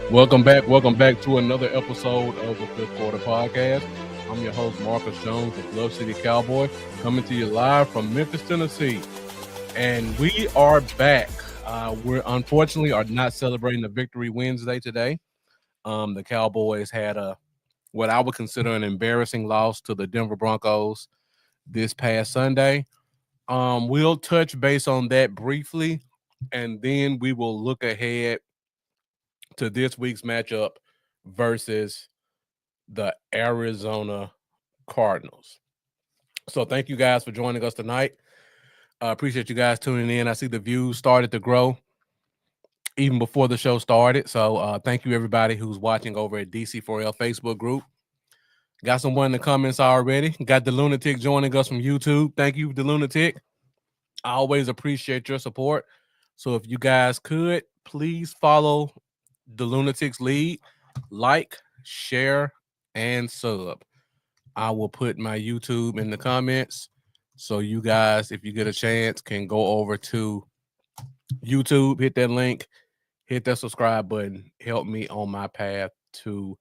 Welcome back to another episode of the Fifth Quarter Podcast. I'm your host, Marcus Jones, the Bluff City Cowboy, coming to you live from Memphis, Tennessee. And we are back. We're unfortunately are not celebrating the Victory Wednesday today. The Cowboys had what I would consider an embarrassing loss to the Denver Broncos this past Sunday. We'll touch base on that briefly, and then we will look ahead to this week's matchup versus the Arizona Cardinals. So thank you guys for joining us tonight. I appreciate you guys tuning in. I see the views started to grow even before the show started. So thank you everybody who's watching over at DC4L Facebook group. Got someone in the comments already. Got the Lunatic joining us from YouTube. Thank you, the Lunatic. I always appreciate your support. So if you guys could, please follow the Lunatic's lead, like, share, and sub. I will put my YouTube in the comments. So you guys, if you get a chance, can go over to YouTube, hit that link, hit that subscribe button. Help me on my path to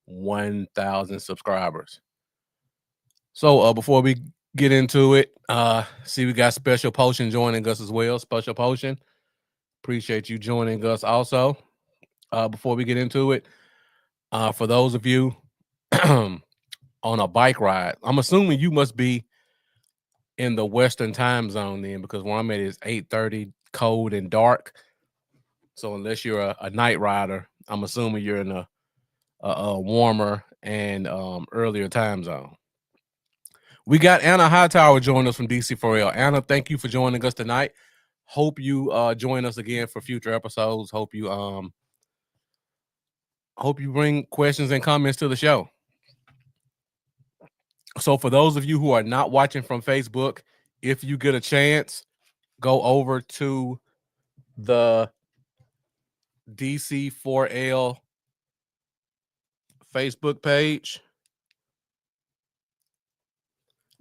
1,000 subscribers. So before we get into it, see we got Special Potion joining us as well. Special Potion, appreciate you joining us also. Before we get into it, for those of you on a bike ride, I'm assuming you must be in the Western time zone then, because where I'm at is 8:30, cold and dark. So unless you're a night rider, I'm assuming you're in a warmer and earlier time zone. We got Anna Hightower joining us from DC4L. Anna, thank you for joining us tonight. Hope you join us again for future episodes. Hope you bring questions and comments to the show. So for those of you who are not watching from Facebook, if you get a chance, go over to the DC4L Facebook page.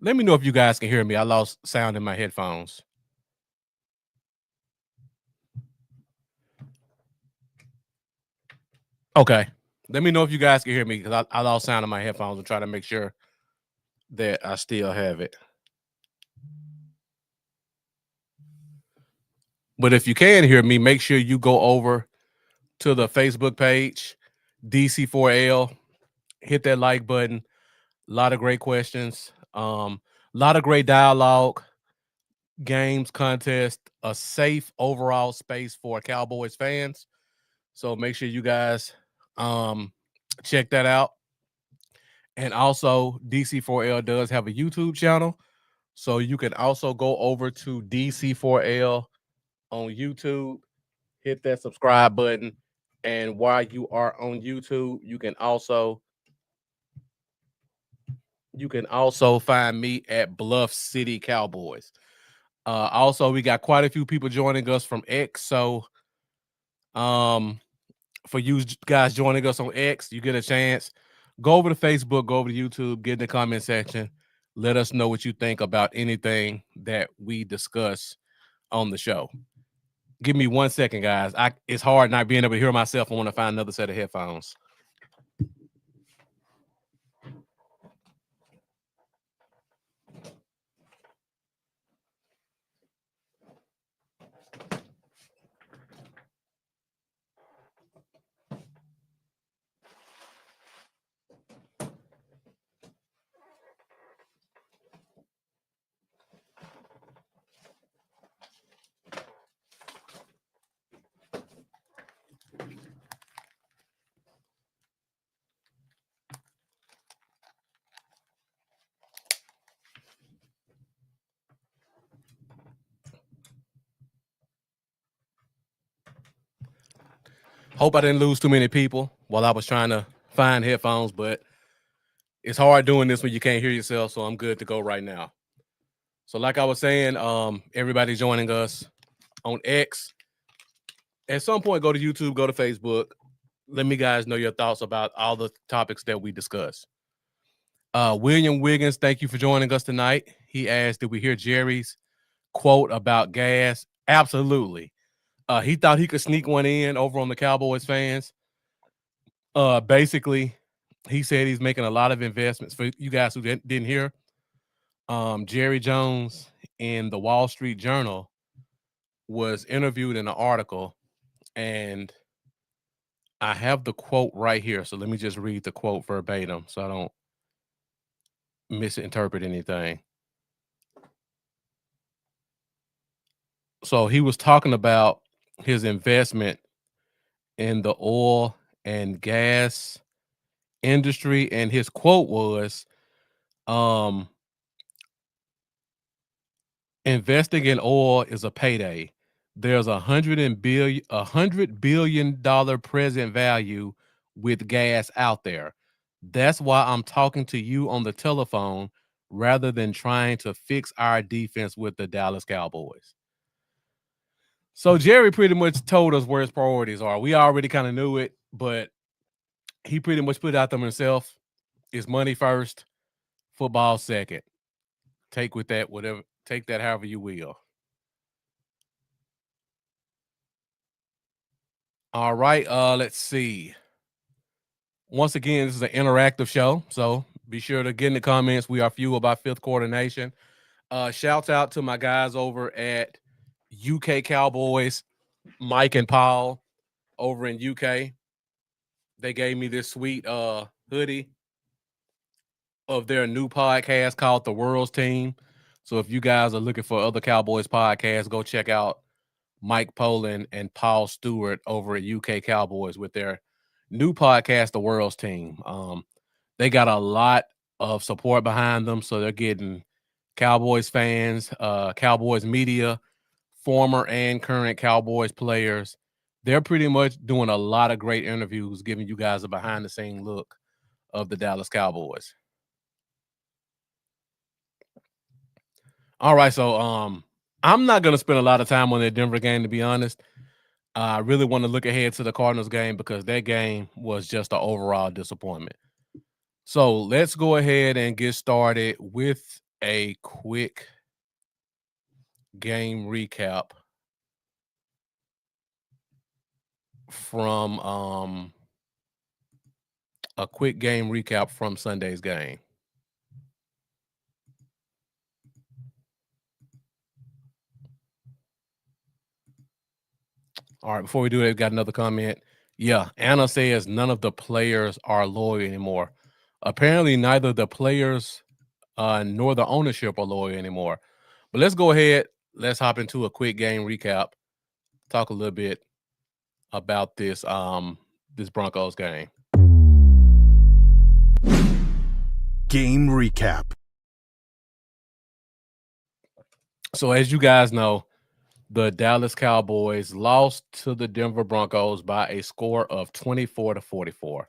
Let me know if you guys can hear me. I lost sound in my headphones. Okay. Let me know if you guys can hear me, because I lost sound in my headphones and try to make sure that I still have it. But if you can hear me, make sure you go over to the Facebook page, DC4L, hit that like button. A lot of great questions, a lot of great dialogue, games, contest, a safe overall space for Cowboys fans. So make sure you guys check that out. And also, DC4L does have a YouTube channel. So you can also go over to DC4L on YouTube, hit that subscribe button. And while you are on YouTube, you can also find me at Bluff City Cowboys. Also, we got quite a few people joining us from X. So for you guys joining us on X, you get a chance, go over to Facebook, go over to YouTube, get in the comment section. Let us know what you think about anything that we discuss on the show. Give me 1 second, guys. It's hard not being able to hear myself. I want to find another set of headphones. Hope I didn't lose too many people while I was trying to find headphones, but it's hard doing this when you can't hear yourself, so I'm good to go right now. So like I was saying, everybody joining us on X. At some point, go to YouTube, go to Facebook. Let me guys know your thoughts about all the topics that we discuss. William Wiggins, thank you for joining us tonight. He asked, did we hear Jerry's quote about gas? Absolutely. He thought he could sneak one in over on the Cowboys fans. Basically, he said he's making a lot of investments. For you guys who didn't hear, Jerry Jones in the Wall Street Journal was interviewed in an article, and I have the quote right here. So let me just read the quote verbatim so I don't misinterpret anything. So he was talking about his investment in the oil and gas industry, and his quote was, um, "Investing in oil is a payday. There's $100 billion present value with gas out there. That's why I'm talking to you on the telephone rather than trying to fix our defense with the Dallas Cowboys." So Jerry pretty much told us where his priorities are. We already kind of knew it, but he pretty much put it out there himself. It's money first, football second. Take that however you will. All right, let's see. Once again, this is an interactive show, so be sure to get in the comments. We are fueled by Fifth Quarter Nation. Shouts out to my guys over at UK Cowboys, Mike and Paul over in UK. They gave me this sweet hoodie of their new podcast called The World's Team. So if you guys are looking for other Cowboys podcasts, go check out Mike Poland and Paul Stewart over at UK Cowboys with their new podcast, The World's Team. They got a lot of support behind them, so they're getting Cowboys fans, Cowboys media, former and current Cowboys players. They're pretty much doing a lot of great interviews, giving you guys a behind the scene look of the Dallas Cowboys. All right, so I'm not gonna spend a lot of time on that Denver game, to be honest. I really want to look ahead to the Cardinals game because that game was just an overall disappointment. So let's go ahead and get started with a quick game recap from Sunday's game. All right, before we do that, we got another comment. Yeah, Anna says none of the players are loyal anymore. Apparently, neither the players nor the ownership are loyal anymore. But let's go ahead. Let's hop into a quick game recap. Talk a little bit about this Broncos game. Game recap. So as you guys know, the Dallas Cowboys lost to the Denver Broncos by a score of 24-44.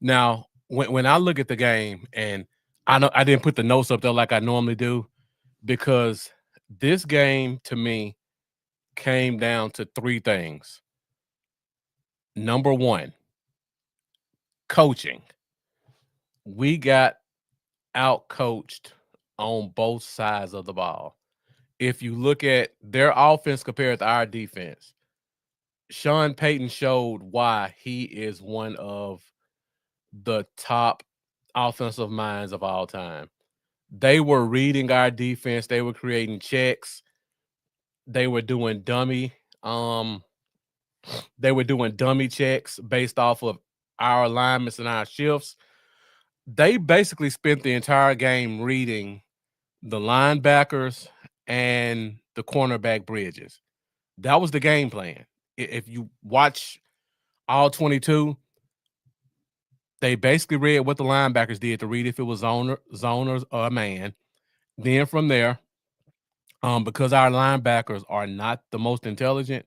Now, when I look at the game, and I know I didn't put the notes up there like I normally do, because this game to me came down to three things. Number one, coaching. We got out coached on both sides of the ball. If you look at their offense compared to our defense, Sean Payton showed why he is one of the top offensive minds of all time. They were reading our defense. They were creating checks. They were doing dummy checks based off of our alignments and our shifts. They basically spent the entire game reading the linebackers and the cornerback bridges. That was the game plan. If you watch all 22, they basically read what the linebackers did to read if it was zoners or a man. Then from there, because our linebackers are not the most intelligent,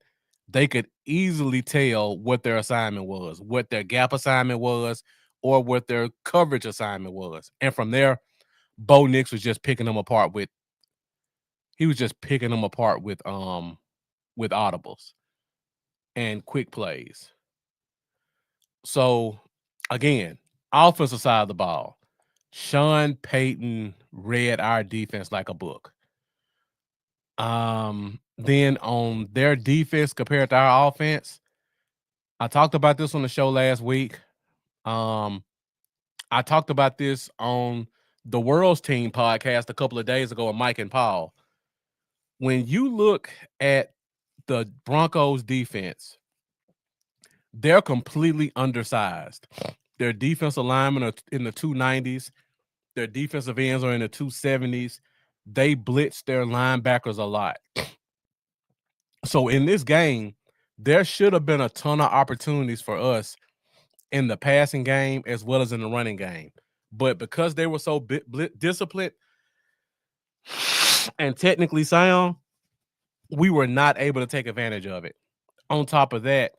they could easily tell what their assignment was, what their gap assignment was, or what their coverage assignment was. And from there, Bo Nix was just picking them apart with audibles and quick plays. So again, offensive side of the ball, Sean Payton read our defense like a book. Then on their defense compared to our offense, I talked about this on the show last week. I talked about this on the World's Team podcast a couple of days ago with Mike and Paul. When you look at the Broncos defense, they're completely undersized. Their defensive linemen are in the 290s. Their defensive ends are in the 270s. They blitz their linebackers a lot. So in this game, there should have been a ton of opportunities for us in the passing game as well as in the running game. But because they were so disciplined and technically sound, we were not able to take advantage of it. On top of that,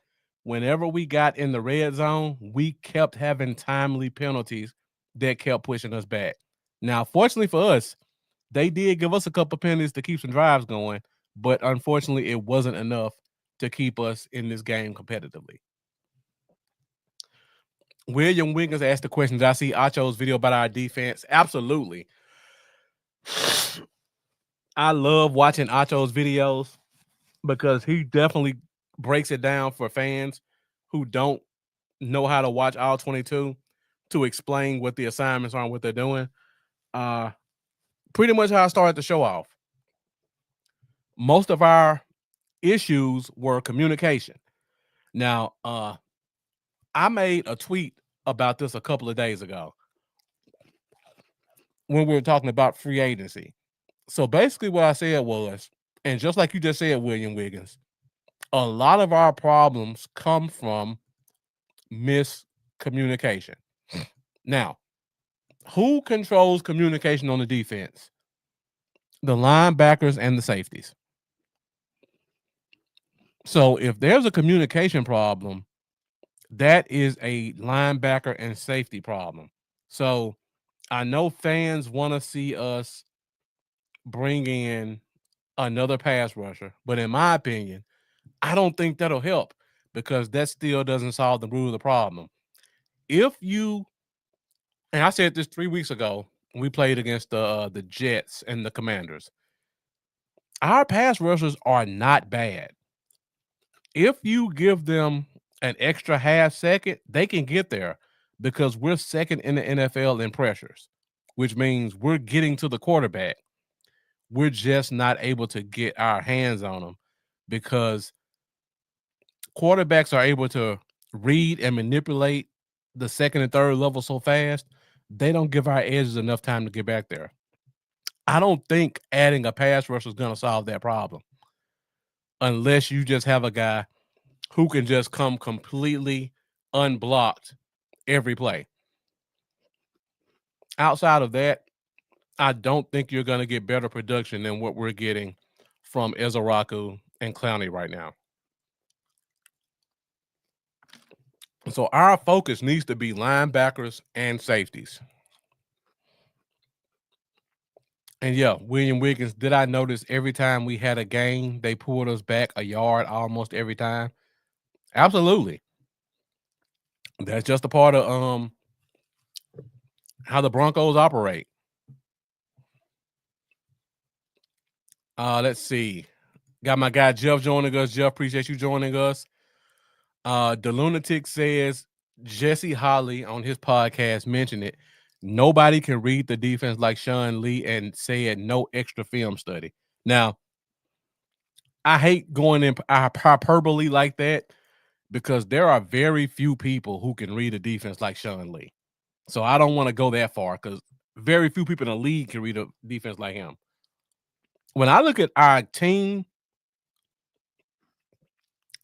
whenever we got in the red zone, we kept having timely penalties that kept pushing us back. Now, fortunately for us, they did give us a couple penalties to keep some drives going, but unfortunately, it wasn't enough to keep us in this game competitively. William Wiggins asked the question, did I see Acho's video about our defense? Absolutely. I love watching Acho's videos because he definitely breaks it down for fans who don't know how to watch all 22 to explain what the assignments are and what they're doing. Pretty much how I started the show off. Most of our issues were communication. Now, I made a tweet about this a couple of days ago when we were talking about free agency. So basically what I said was, and just like you just said, William Wiggins, a lot of our problems come from miscommunication. Now, who controls communication on the defense? The linebackers and the safeties. So if there's a communication problem, that is a linebacker and safety problem. So I know fans want to see us bring in another pass rusher, but in my opinion, I don't think that'll help because that still doesn't solve the root of the problem. If you, and I said this 3 weeks ago, we played against the Jets and the Commanders. Our pass rushers are not bad. If you give them an extra half second, they can get there because we're second in the NFL in pressures, which means we're getting to the quarterback. We're just not able to get our hands on them because quarterbacks are able to read and manipulate the second and third level so fast, they don't give our edges enough time to get back there. I don't think adding a pass rusher is going to solve that problem unless you just have a guy who can just come completely unblocked every play. Outside of that, I don't think you're going to get better production than what we're getting from Ezaraku and Clowney right now. So our focus needs to be linebackers and safeties. And yeah, William Wiggins, did I notice every time we had a game, they pulled us back a yard almost every time? Absolutely. That's just a part of how the Broncos operate. Let's see. Got my guy Jeff joining us. Jeff, appreciate you joining us. The Lunatic says Jesse Holly on his podcast mentioned it. Nobody can read the defense like Sean Lee and said no extra film study. Now, I hate going in hyperbole like that because there are very few people who can read a defense like Sean Lee. So I don't want to go that far because very few people in the league can read a defense like him. When I look at our team,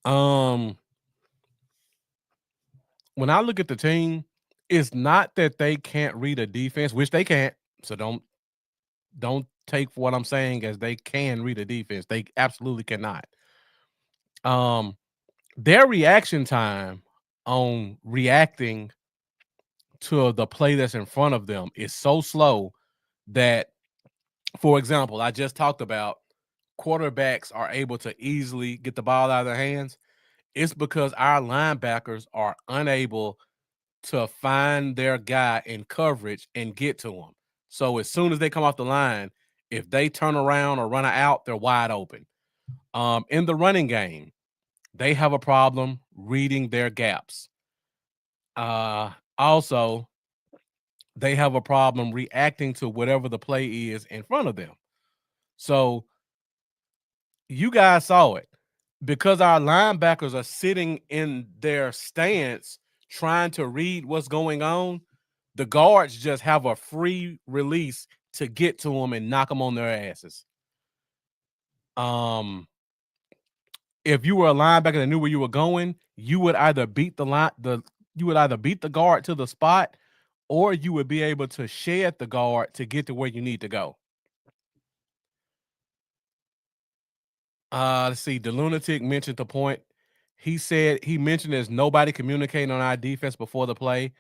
when I look at the team, it's not that they can't read a defense, which they can't. So don't take what I'm saying as they can read a defense. They absolutely cannot. Their reaction time on reacting to the play that's in front of them is so slow that, for example, I just talked about quarterbacks are able to easily get the ball out of their hands. It's because our linebackers are unable to find their guy in coverage and get to him. So as soon as they come off the line, if they turn around or run out, they're wide open. In the running game, they have a problem reading their gaps. Also, they have a problem reacting to whatever the play is in front of them. So you guys saw it. Because our linebackers are sitting in their stance trying to read what's going on, the guards just have a free release to get to them and knock them on their asses. If you were a linebacker that knew where you were going, you would either beat the guard to the spot, or you would be able to shed the guard to get to where you need to go. Let's see. The lunatic mentioned the point. He mentioned there's nobody communicating on our defense before the play,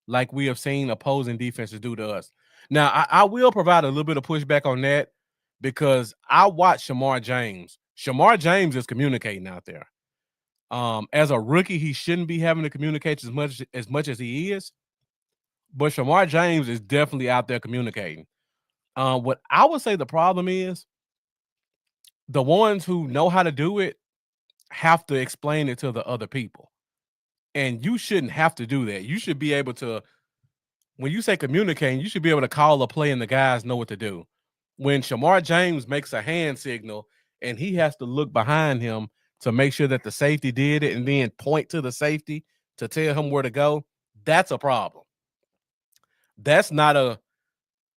like we have seen opposing defenses do to us. Now, I will provide a little bit of pushback on that because I watched Shamar James. Shamar James is communicating out there. As a rookie, he shouldn't be having to communicate as much as he is, but Shamar James is definitely out there communicating. What I would say the problem is the ones who know how to do it have to explain it to the other people. And you shouldn't have to do that. You should be able to, when you say communicating, you should be able to call a play and the guys know what to do. When Shamar James makes a hand signal and he has to look behind him to make sure that the safety did it and then point to the safety to tell him where to go, that's a problem. That's not a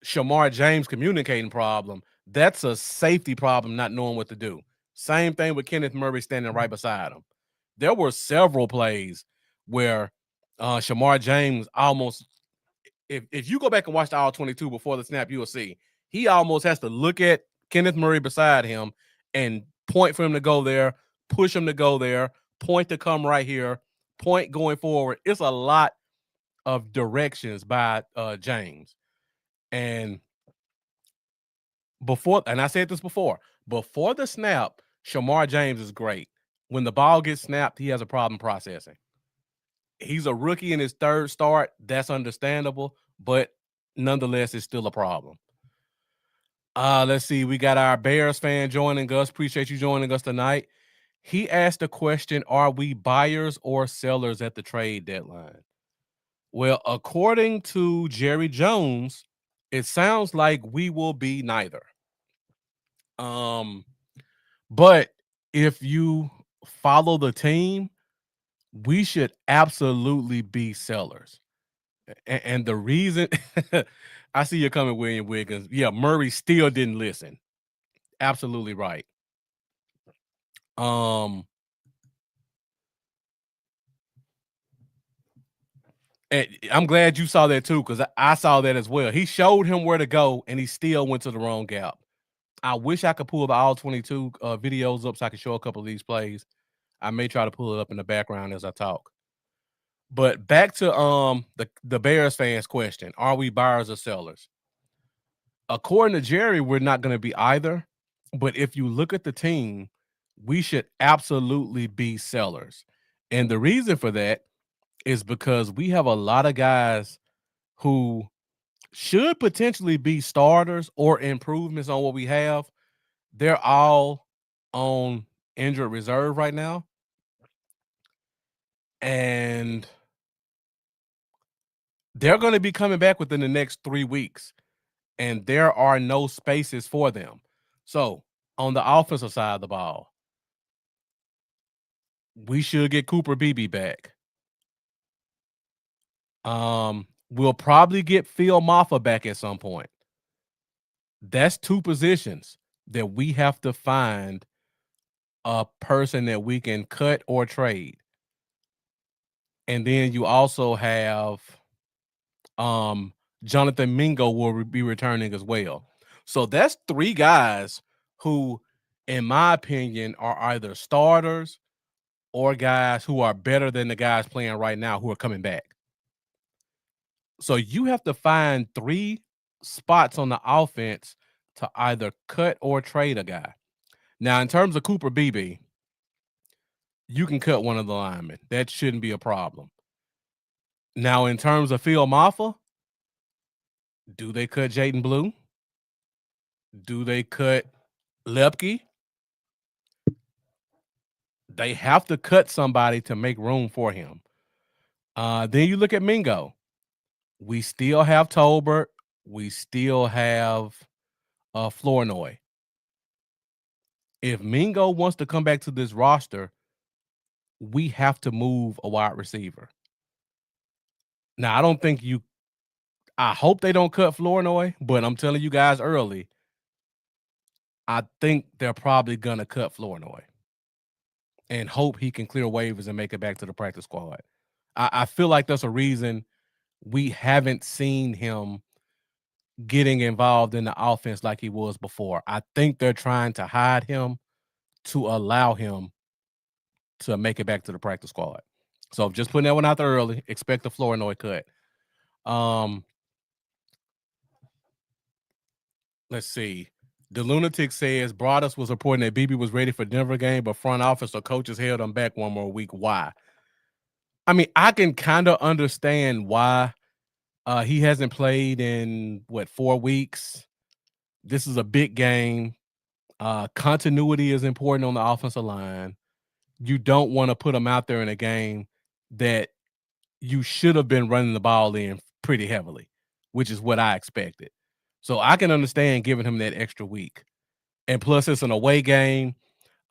Shamar James communicating problem. That's a safety problem, not knowing what to do. Same thing with Kenneth Murray standing right beside him. There were several plays where Shamar James almost, if you go back and watch the all 22 before the snap, you will see he almost has to look at Kenneth Murray beside him and point for him to go there, push him to go there, point to come right here, point going forward. It's a lot of directions by James. And I said this before the snap, Shamar James is great. When the ball gets snapped, he has a problem processing. He's a rookie in his third start. That's understandable, but nonetheless, it's still a problem. Let's see. We got our Bears fan joining us. Appreciate you joining us tonight. He asked the question, are we buyers or sellers at the trade deadline? Well, according to Jerry Jones, it sounds like we will be neither. But if you follow the team, we should absolutely be sellers. And the reason I see you coming, William Wiggins. Yeah, Murray still didn't listen. Absolutely right. And I'm glad you saw that too, because I saw that as well. He showed him where to go, and he still went to the wrong gap. I wish I could pull the all 22 videos up so I could show a couple of these plays. I may try to pull it up in the background as I talk. But back to the Bears fans question, are we buyers or sellers? According to Jerry, we're not going to be either. But if you look at the team, we should absolutely be sellers. And the reason for that is because we have a lot of guys who should potentially be starters or improvements on what we have. They're all on injured reserve right now. And they're going to be coming back within the next 3 weeks. And there are no spaces for them. So on the offensive side of the ball, we should get Cooper Beebe back. We'll probably get Phil Maffa back at some point. That's 2 positions that we have to find a person that we can cut or trade. And then you also have Jonathan Mingo will be returning as well. So that's 3 guys who, in my opinion, are either starters or guys who are better than the guys playing right now who are coming back. So you have to find 3 spots on the offense to either cut or trade a guy. Now, in terms of Cooper Beebe, you can cut one of the linemen. That shouldn't be a problem. Now, in terms of Phil Maffa, do they cut Jaden Blue? Do they cut Lepke? They have to cut somebody to make room for him. Then you look at Mingo. We still have Tolbert. We still have Flournoy. If Mingo wants to come back to this roster, we have to move a wide receiver. Now, I don't think you I hope they don't cut Flournoy, but I'm telling you guys early, I think they're probably gonna cut Flournoy and hope he can clear waivers and make it back to the practice squad. I feel like that's a reason we haven't seen him getting involved in the offense like he was before. I think they're trying to hide him to allow him to make it back to the practice squad. So just putting that one out there early. Expect a Flournoy cut. Let's see. The Lunatic says Broadus was reporting that BB was ready for Denver game, but front office or coaches held him back one more week. Why? I mean, I can kind of understand why he hasn't played in 4 weeks. This is a big game. Continuity is important on the offensive line. You don't want to put him out there in a game that you should have been running the ball in pretty heavily, which is what I expected. So I can understand giving him that extra week. And plus, it's an away game.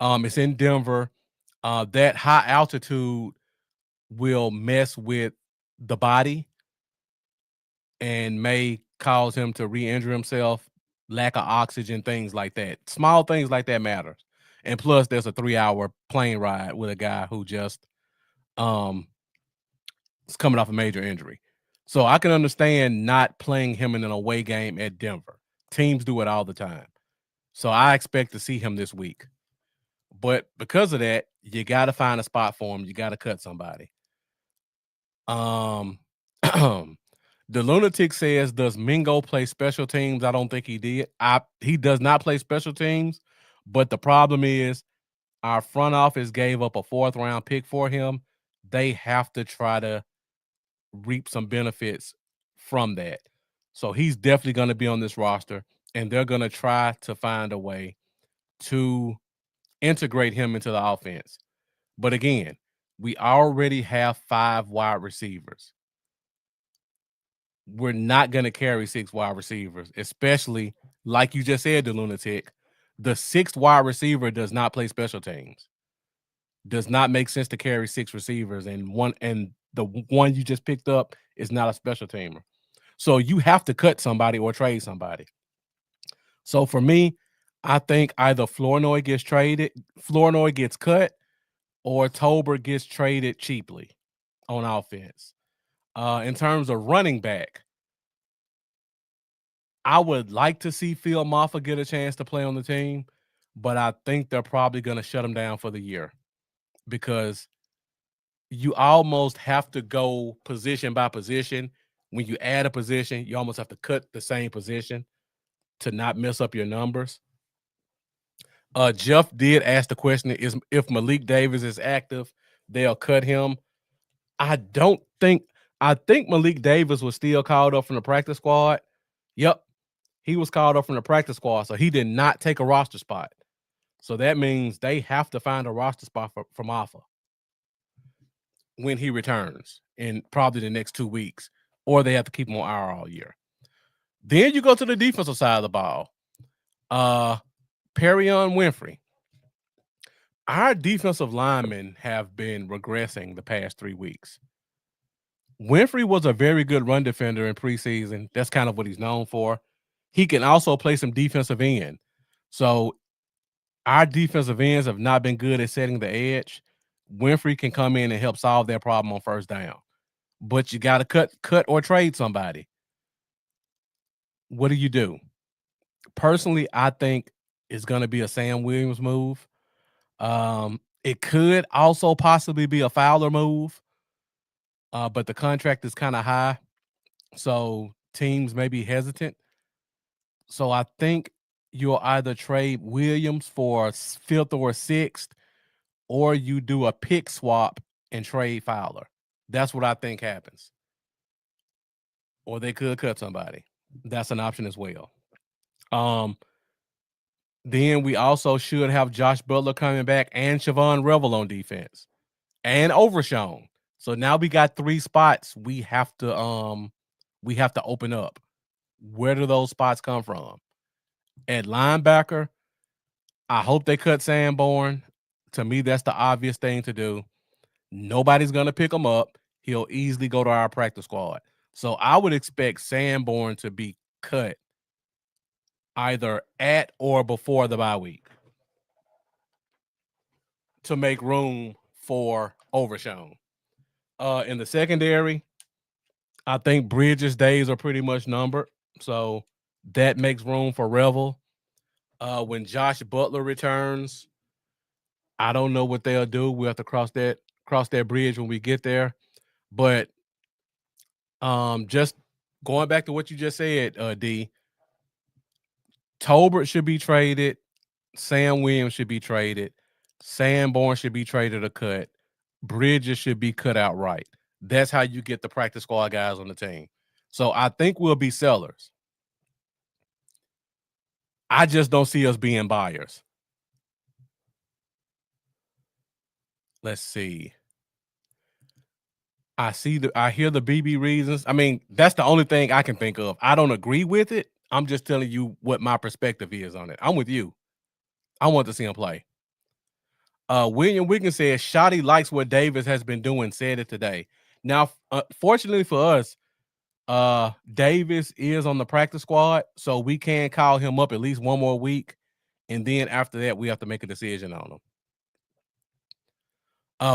It's in Denver. That high altitude will mess with the body and may cause him to re-injure himself, lack of oxygen, things like that. Small things like that matters. And plus, there's a 3-hour plane ride with a guy who just is coming off a major injury. So I can understand not playing him in an away game at Denver. Teams do it all the time. So I expect to see him this week. But because of that, you got to find a spot for him. You got to cut somebody. The Lunatic says, does Mingo play special teams? I don't think he did. He does not play special teams, but the problem is our front office gave up a 4th-round pick for him. They have to try to reap some benefits from that. So he's definitely going to be on this roster, and they're going to try to find a way to integrate him into the offense. But again, we already have 5 wide receivers. We're not going to carry 6 wide receivers, especially like you just said, the Lunatic. The 6th wide receiver does not play special teams. Does not make sense to carry 6 receivers, and the one you just picked up is not a special teamer. So you have to cut somebody or trade somebody. So for me, I think either Flournoy gets cut, or Tolbert gets traded cheaply on offense. In terms of running back, I would like to see Phil Maffa get a chance to play on the team, but I think they're probably going to shut him down for the year because you almost have to go position by position. When you add a position, you almost have to cut the same position to not mess up your numbers. Jeff did ask the question, is if Malik Davis is active, they'll cut him. I think Malik Davis was still called up from the practice squad. Yep. He was called up from the practice squad, so he did not take a roster spot. So that means they have to find a roster spot for Maffa when he returns in probably the next 2 weeks, or they have to keep him on IR all year. Then you go to the defensive side of the ball. Perion Winfrey. Our defensive linemen have been regressing the past 3 weeks. Winfrey was a very good run defender in preseason. That's kind of what he's known for. He can also play some defensive end. So our defensive ends have not been good at setting the edge. Winfrey can come in and help solve that problem on first down. But you got to cut or trade somebody. What do you do? Personally, I think it's going to be a Sam Williams move. It could also possibly be a Fowler move, but the contract is kind of high, so teams may be hesitant. So I think you'll either trade Williams for 5th or 6th, or you do a pick swap and trade Fowler. That's what I think happens. Or they could cut somebody. That's an option as well. Then we also should have Josh Butler coming back and Siobhan Revel on defense and Overshown. So now we got 3 spots we have to we have to open up. Where do those spots come from? At linebacker, I hope they cut Sanborn. To me, that's the obvious thing to do. Nobody's going to pick him up. He'll easily go to our practice squad. So I would expect Sanborn to be cut either at or before the bye week to make room for Overshown. In the secondary, I think Bridges' days are pretty much numbered. So that makes room for Revel. When Josh Butler returns, I don't know what they'll do. We'll have to cross that bridge when we get there. But just going back to what you just said, D, Tolbert should be traded. Sam Williams should be traded. Sanborn should be traded or cut. Bridges should be cut outright. That's how you get the practice squad guys on the team. So I think we'll be sellers. I just don't see us being buyers. Let's see. I hear the BB reasons. I mean, that's the only thing I can think of. I don't agree with it. I'm just telling you what my perspective is on it. I'm with you. I want to see him play. William Wiggins says Shotty likes what Davis has been doing, said it today. Now, fortunately for us, Davis is on the practice squad, so we can call him up at least one more week. And then after that, we have to make a decision on him.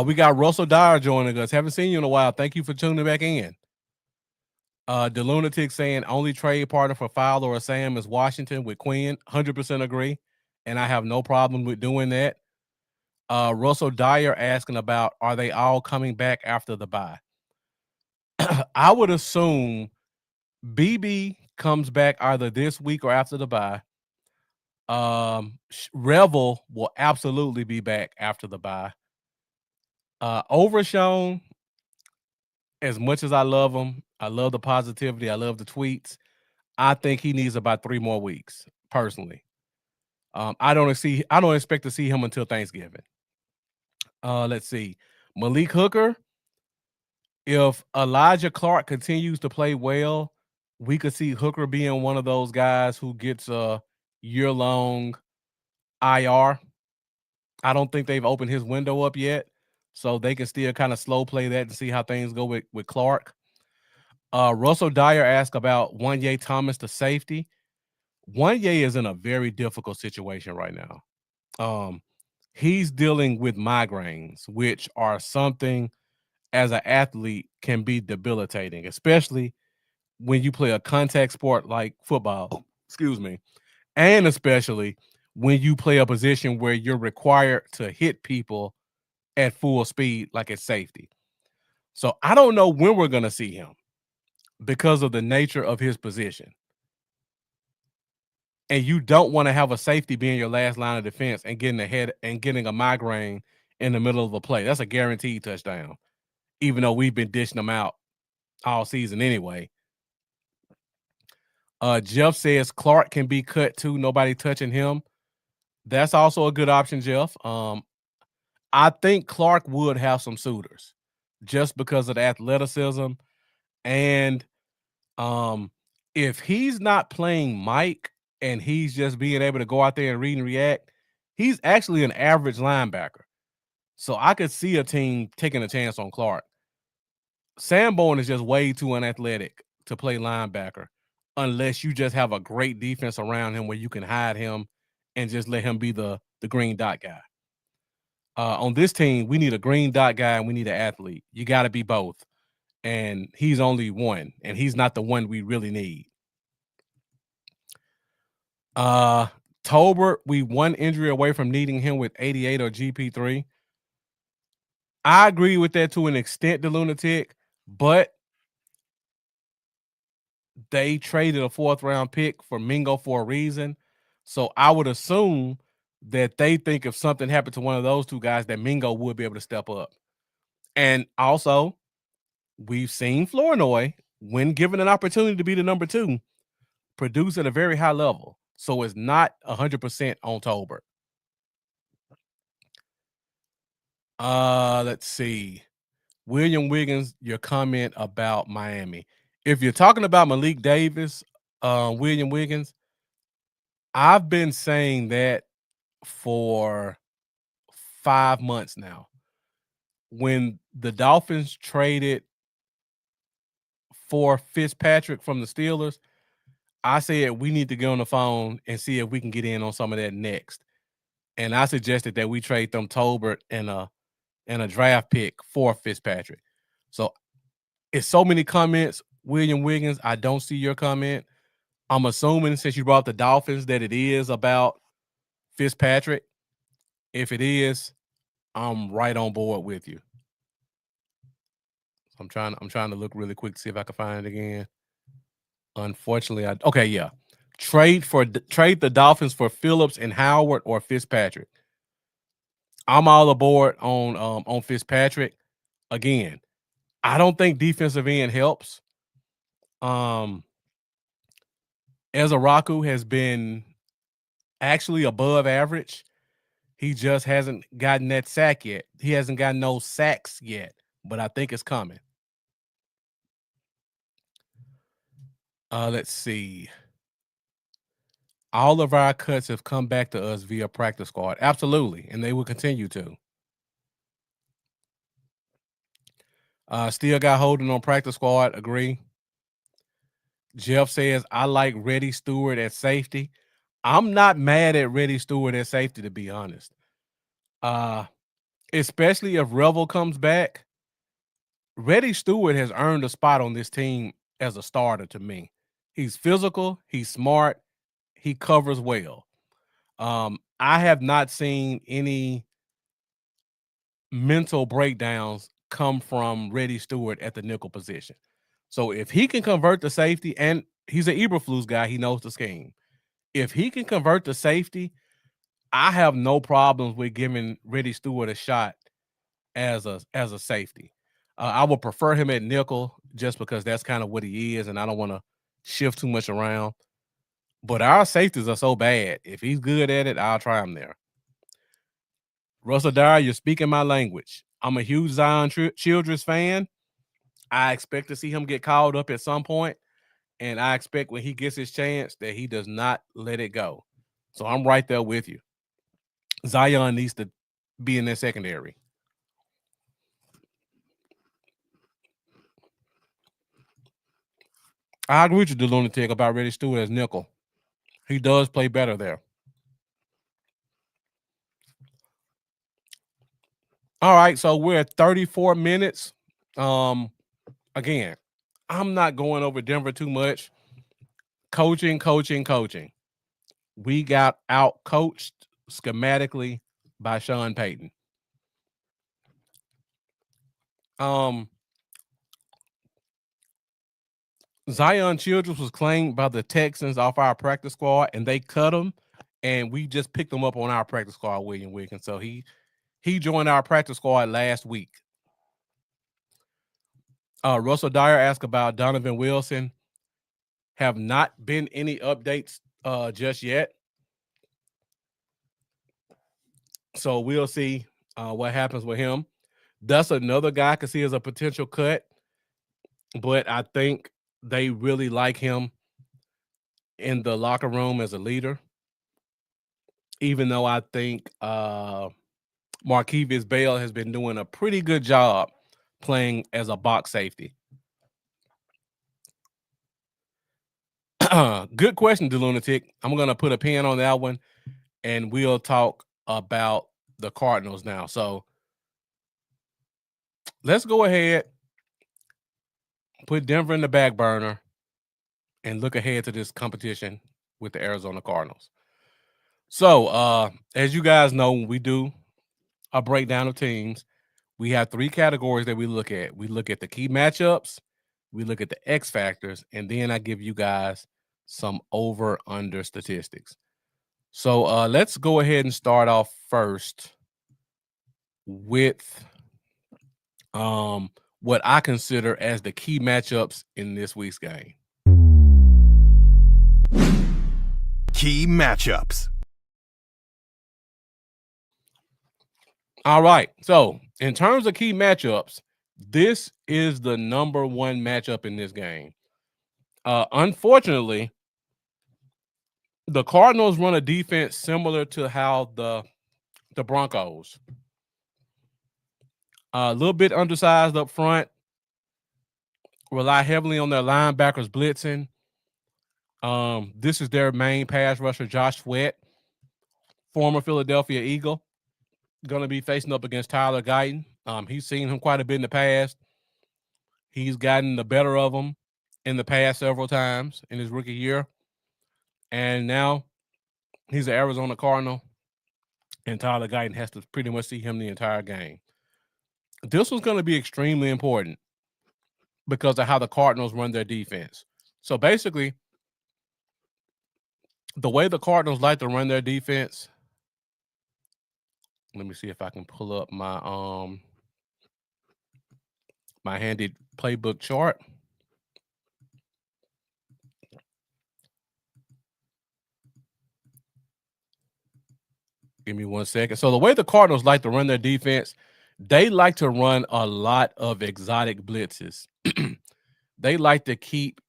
We got Russell Dyer joining us. Haven't seen you in a while. Thank you for tuning back in. The Lunatic saying only trade partner for Fowler or Sam is Washington with Quinn. 100% agree. And I have no problem with doing that. Russell Dyer asking about, are they all coming back after the bye? I would assume BB comes back either this week or after the bye. Revel will absolutely be back after the bye. Overshown, as much as I love him, I love the positivity, I love the tweets. I think he needs about 3 more weeks, personally. I don't expect to see him until Thanksgiving. Let's see. Malik Hooker, if Elijah Clark continues to play well, we could see Hooker being one of those guys who gets a year-long IR. I don't think they've opened his window up yet, so they can still kind of slow play that and see how things go with Clark. Russell Dyer asked about Wanye Thomas, the safety. Wanye is in a very difficult situation right now. He's dealing with migraines, which are something as an athlete can be debilitating, especially when you play a contact sport like football, excuse me, and especially when you play a position where you're required to hit people at full speed, like at safety. So I don't know when we're going to see him because of the nature of his position. And you don't want to have a safety being your last line of defense and getting a migraine in the middle of a play. That's a guaranteed touchdown, even though we've been dishing them out all season anyway. Jeff says Clark can be cut too. Nobody touching him. That's also a good option, Jeff. I think Clark would have some suitors just because of the athleticism. And if he's not playing Mike and he's just being able to go out there and read and react, he's actually an average linebacker. So I could see a team taking a chance on Clark. Sanborn is just way too unathletic to play linebacker unless you just have a great defense around him where you can hide him and just let him be the green dot guy. On this team, we need a green dot guy and we need an athlete. You got to be both. And he's only one, and he's not the one we really need. Tolbert, we one injury away from needing him with 88 or GP3. I agree with that to an extent, the Lunatic, but they traded a 4th-round pick for Mingo for a reason. So I would assume that they think if something happened to one of those two guys, that Mingo would be able to step up. And also, we've seen Flournoy, when given an opportunity to be the number 2, produce at a very high level. So it's not 100% on Tolbert. Let's see. William Wiggins, your comment about Miami. If you're talking about Malik Davis, William Wiggins, I've been saying that for 5 months now. When the Dolphins traded for Fitzpatrick from the Steelers, I said we need to get on the phone and see if we can get in on some of that next. And I suggested that we trade them Tolbert and a draft pick for Fitzpatrick. So it's so many comments. William Wiggins, I don't see your comment. I'm assuming since you brought up the Dolphins that it is about Fitzpatrick. If it is, I'm right on board with you. I'm trying to look really quick to see if I can find it again. Unfortunately, yeah. Trade the Dolphins for Phillips and Howard or Fitzpatrick. I'm all aboard on Fitzpatrick. Again, I don't think defensive end helps. Ezaraku has been actually above average. He just hasn't gotten that sack yet. He hasn't gotten no sacks yet, but I think it's coming. Let's see. All of our cuts have come back to us via practice squad. Absolutely, and they will continue to. Still got Holden on practice squad. Agree. Jeff says, I like Reddy Stewart at safety. I'm not mad at Reddy Stewart at safety, to be honest. Especially if Revel comes back. Reddy Stewart has earned a spot on this team as a starter to me. He's physical. He's smart. He covers well. I have not seen any mental breakdowns come from Reddy Stewart at the nickel position. So if he can convert the safety, and he's an Eberflus guy, he knows the scheme. If he can convert the safety, I have no problems with giving Reddy Stewart a shot as a safety. I would prefer him at nickel just because that's kind of what he is, and I don't want to shift too much around. But our safeties are so bad. If he's good at it, I'll try him there. Russell Dyer, you're speaking my language. I'm a huge Zion Childress fan. I expect to see him get called up at some point, and I expect when he gets his chance that he does not let it go. So I'm right there with you. Zion needs to be in their secondary. I agree with you, the lunatic, about Reddy Stewart as nickel. He does play better there. All right, so we're at 34 minutes. Again, I'm not going over Denver too much. Coaching. We got out coached schematically by Sean Payton. Zion Childress was claimed by the Texans off our practice squad, and they cut him, and we just picked him up on our practice squad, William Wiggins. So he joined our practice squad last week. Russell Dyer asked about Donovan Wilson. Have not been any updates just yet. So we'll see what happens with him. That's another guy I can see as a potential cut, but I think they really like him in the locker room as a leader, even though I think Markevious Bell has been doing a pretty good job playing as a box safety. Good question, DeLunatic. I'm going to put a pin on that one, and we'll talk about the Cardinals now. So let's go ahead, put Denver in the back burner, and look ahead to this competition with the Arizona Cardinals. So as you guys know, when we do a breakdown of teams, we have 3 categories that we look at. We look at the key matchups, we look at the X factors, and then I give you guys some over-under statistics. So let's go ahead and start off first with what I consider as the key matchups in this week's game. Key matchups. All right. So in terms of key matchups, this is the number 1 matchup in this game. Unfortunately, the Cardinals run a defense similar to how the Broncos. A little bit undersized up front, rely heavily on their linebackers blitzing. This is their main pass rusher, Josh Sweat, former Philadelphia Eagle, going to be facing up against Tyler Guyton. He's seen him quite a bit in the past. He's gotten the better of him in the past several times in his rookie year. And now he's an Arizona Cardinal, and Tyler Guyton has to pretty much see him the entire game. This one's going to be extremely important because of how the Cardinals run their defense. So basically, the way the Cardinals like to run their defense, let me see if I can pull up my handy playbook chart. Give me 1 second. So the way the Cardinals like to run their defense, they like to run a lot of exotic blitzes. They like to keep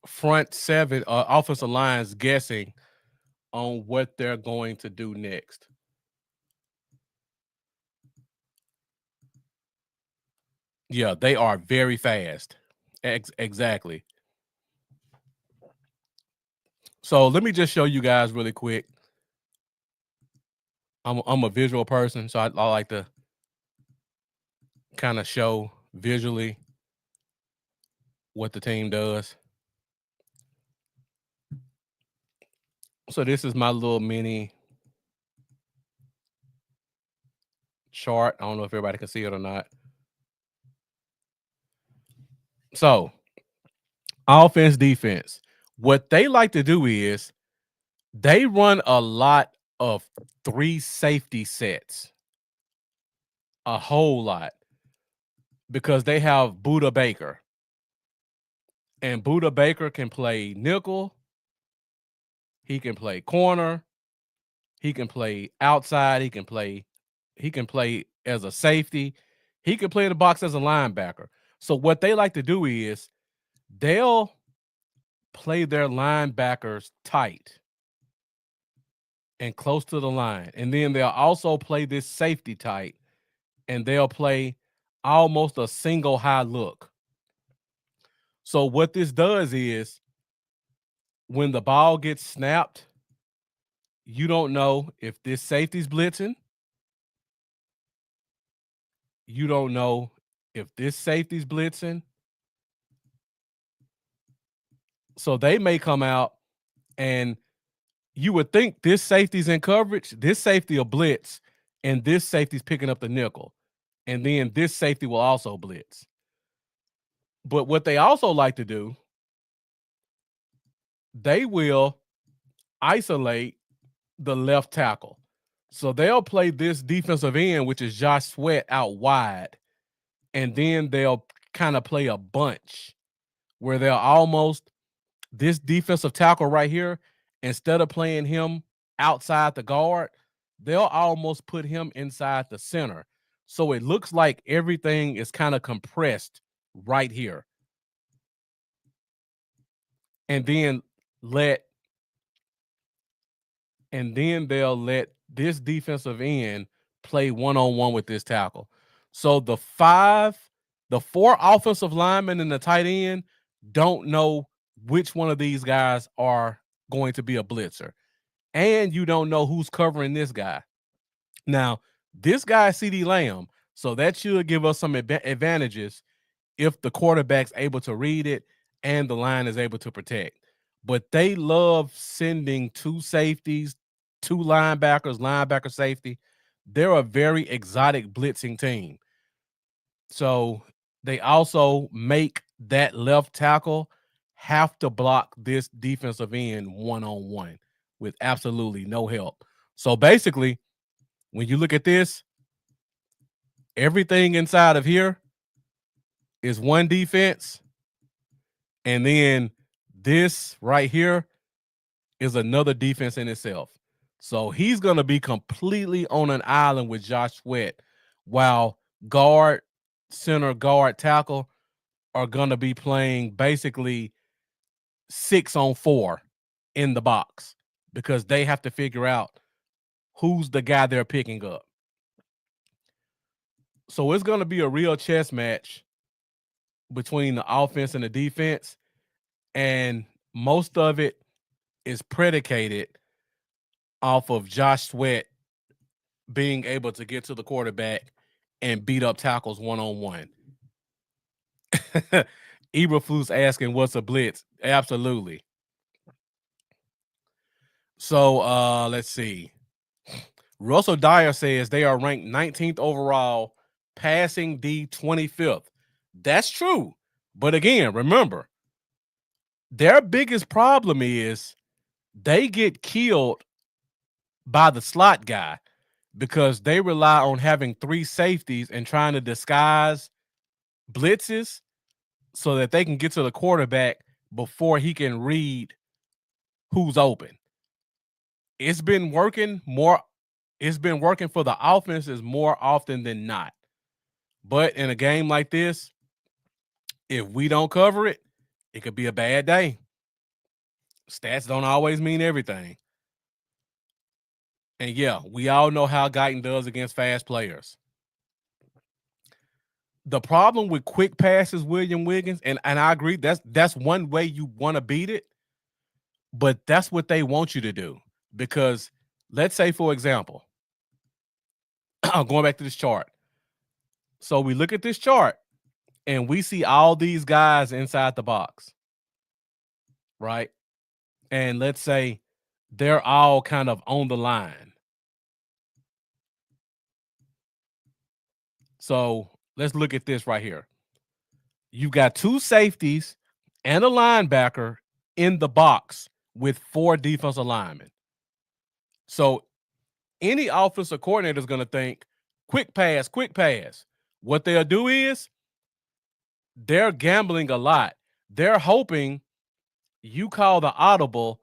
front seven offensive lines guessing on what they're going to do next. Yeah, they are very fast. Exactly. So let me just show you guys really quick. I'm a visual person, so I like to kind of show visually what the team does. So this is my little mini chart. I don't know if everybody can see it or not. So offense, defense. What they like to do is they run a lot of 3 safety sets. A whole lot. Because they have Buda Baker. And Buda Baker can play nickel. He can play corner. He can play outside. He can play as a safety. He can play in the box as a linebacker. So what they like to do is they'll play their linebackers tight and close to the line. And then they'll also play this safety tight, and they'll play almost a single high look. So what this does is when the ball gets snapped, you don't know if this safety's blitzing. You don't know if this safety's blitzing. So they may come out and you would think this safety's in coverage, this safety will blitz, and this safety's picking up the nickel. And then this safety will also blitz. But what they also like to do, they will isolate the left tackle. So they'll play this defensive end, which is Josh Sweat, out wide. And then they'll kind of play a bunch where they'll almost, this defensive tackle right here, instead of playing him outside the guard, they'll almost put him inside the center. So it looks like everything is kind of compressed right here. And then they'll let this defensive end play one-on-one with this tackle. So the 4 offensive linemen and the tight end don't know which one of these guys are going to be a blitzer. And you don't know who's covering this guy. Now, this guy is CeeDee Lamb, so that should give us some advantages if the quarterback's able to read it and the line is able to protect. But they love sending 2 safeties, 2 linebackers, linebacker safety. They're a very exotic blitzing team. So they also make that left tackle have to block this defensive end one-on-one with absolutely no help. So basically, when you look at this, everything inside of here is one defense, and then this right here is another defense in itself. So he's going to be completely on an island with Josh Sweat, while guard, center, guard, tackle are going to be playing basically 6-on-4 in the box because they have to figure out who's the guy they're picking up. So it's going to be a real chess match between the offense and the defense, and most of it is predicated off of Josh Sweat being able to get to the quarterback and beat up tackles one-on-one. Eberflus asking what's a blitz? Absolutely. So let's see. Russell Dyer says they are ranked 19th overall, passing D 25th. That's true. But again, remember, their biggest problem is they get killed by the slot guy because they rely on having 3 safeties and trying to disguise blitzes so that they can get to the quarterback before he can read who's open. It's been working for the offenses more often than not. But in a game like this, if we don't cover it, it could be a bad day. Stats don't always mean everything. And yeah, we all know how Guyton does against fast players. The problem with quick passes, William Wiggins, and I agree, that's one way you want to beat it, but that's what they want you to do. Because let's say, for example, going back to this chart. So we look at this chart and we see all these guys inside the box, right? And let's say they're all kind of on the line. So let's look at this right here. You've got 2 safeties and a linebacker in the box with 4 defensive linemen. So any offensive coordinator is going to think, quick pass, quick pass. What they'll do is they're gambling a lot. They're hoping you call the audible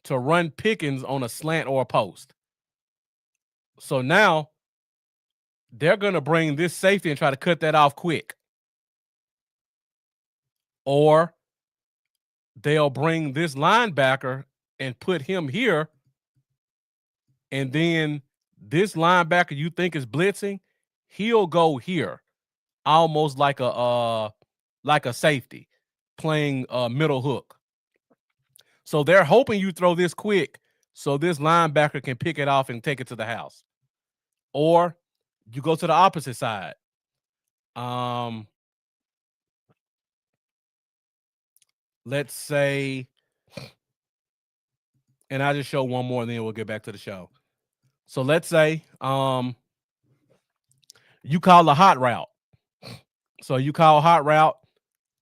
to run Pickens on a slant or a post. So now they're going to bring this safety and try to cut that off quick. Or they'll bring this linebacker and put him here. And then this linebacker you think is blitzing, he'll go here, almost like a safety playing a middle hook. So they're hoping you throw this quick so this linebacker can pick it off and take it to the house. Or you go to the opposite side. Let's say, and I'll just show one more and then we'll get back to the show. So let's say you call a hot route. So you call hot route.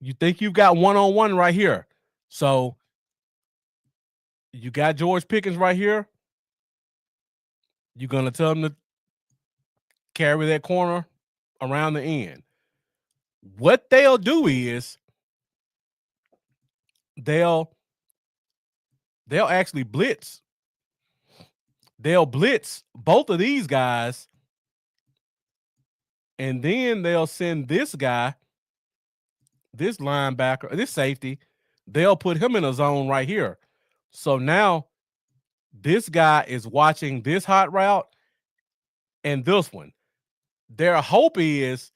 You think you've got one-on-one right here. So you got George Pickens right here. You're going to tell him to carry that corner around the end. What they'll do is they'll actually blitz. They'll blitz both of these guys, and then they'll send this guy, this linebacker, this safety, they'll put him in a zone right here. So now this guy is watching this hot route and this one. Their hope is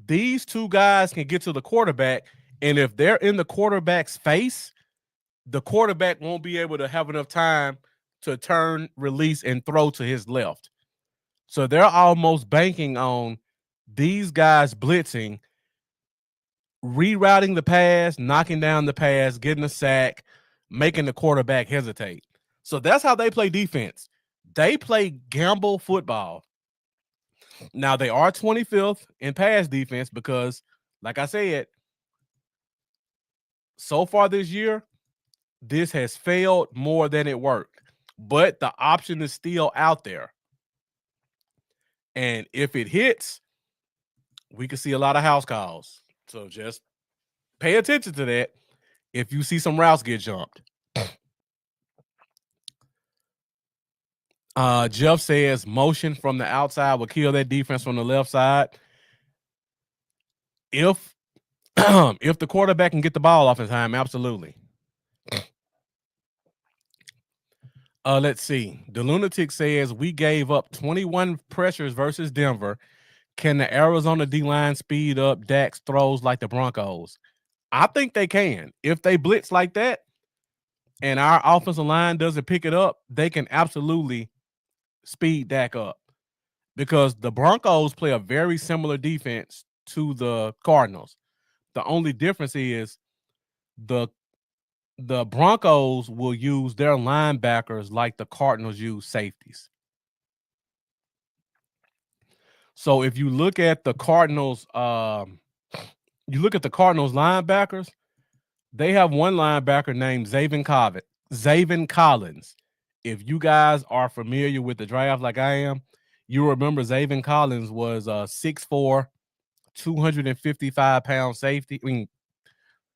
these 2 guys can get to the quarterback, and if they're in the quarterback's face, the quarterback won't be able to have enough time to turn, release, and throw to his left. So they're almost banking on these guys blitzing, rerouting the pass, knocking down the pass, getting a sack, making the quarterback hesitate. So that's how they play defense. They play gamble football. Now, they are 25th in pass defense because, like I said, so far this year, this has failed more than it worked. But the option is still out there. And if it hits, we can see a lot of house calls. So just pay attention to that if you see some routes get jumped. Jeff says motion from the outside will kill that defense from the left side. If If the quarterback can get the ball off in time, absolutely. Let's see. The Lunatic says we gave up 21 pressures versus Denver. Can the Arizona D-line speed up Dak's throws like the Broncos? I think they can. If they blitz like that and our offensive line doesn't pick it up, they can absolutely speed Dak up because the Broncos play a very similar defense to the Cardinals. The only difference is the Broncos will use their linebackers like the Cardinals use safeties. So if you look at the Cardinals, linebackers, they have one linebacker named Zaven Collins. If you guys are familiar with the draft like I am, you remember Zaven Collins was a 6'4", 255-pound safety. I mean,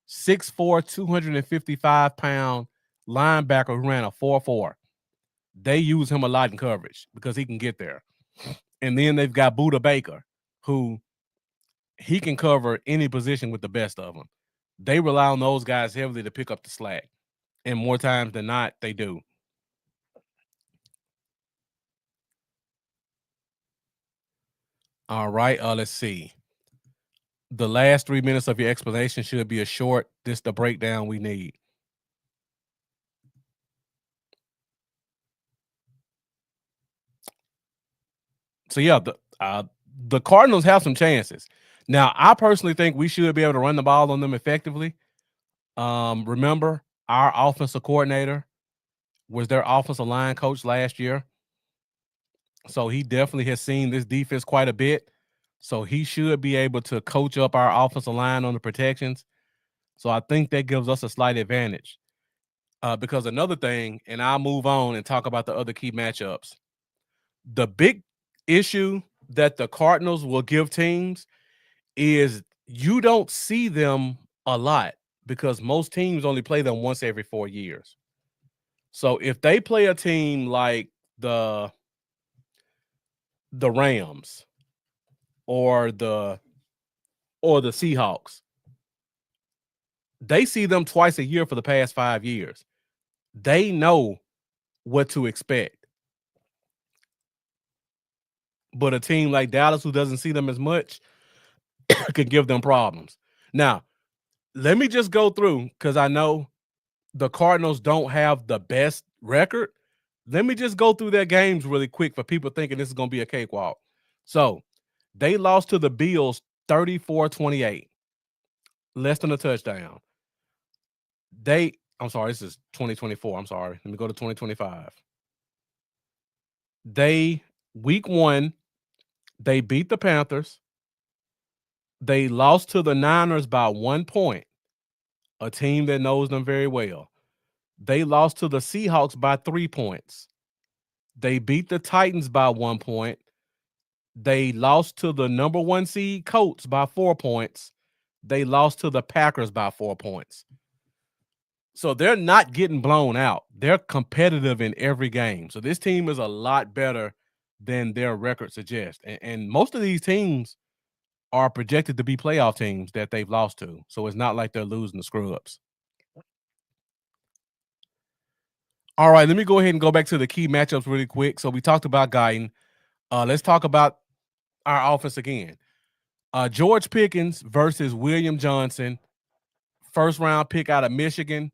6'4", 255-pound linebacker who ran a 4.4. They use him a lot in coverage because he can get there. And then they've got Buda Baker, who he can cover any position with the best of them. They rely on those guys heavily to pick up the slack. And more times than not, they do. All right, let's see. The last 3 minutes of your explanation should be a short. This the breakdown we need. So yeah, the Cardinals have some chances. Now, I personally think we should be able to run the ball on them effectively. Remember, our offensive coordinator was their offensive line coach last year. So he definitely has seen this defense quite a bit. So he should be able to coach up our offensive line on the protections. So I think that gives us a slight advantage. Because another thing, and I'll move on and talk about the other key matchups. The big issue that the Cardinals will give teams is you don't see them a lot because most teams only play them once every 4 years. So if they play a team like the Rams or the Seahawks, they see them twice a year for the past 5 years. They know what to expect. But a team like Dallas, who doesn't see them as much, can give them problems. Now, let me just go through because I know the Cardinals don't have the best record. Let me just go through their games really quick for people thinking this is going to be a cakewalk. So, they lost to the Bills 34-28, less than a touchdown. I'm sorry, this is 2024. I'm sorry. Let me go to 2025. Week 1, they beat the Panthers. They lost to the Niners by 1 point, a team that knows them very well. They lost to the Seahawks by 3 points. They beat the Titans by 1 point. They lost to the number 1 seed Colts by 4 points. They lost to the Packers by 4 points. So they're not getting blown out. They're competitive in every game. So this team is a lot better than their record suggests. And most of these teams are projected to be playoff teams that they've lost to. So it's not like they're losing the screw-ups. All right, let me go ahead and go back to the key matchups really quick. So we talked about Guyton. Let's talk about our offense again. George Pickens versus William Johnson, first-round pick out of Michigan.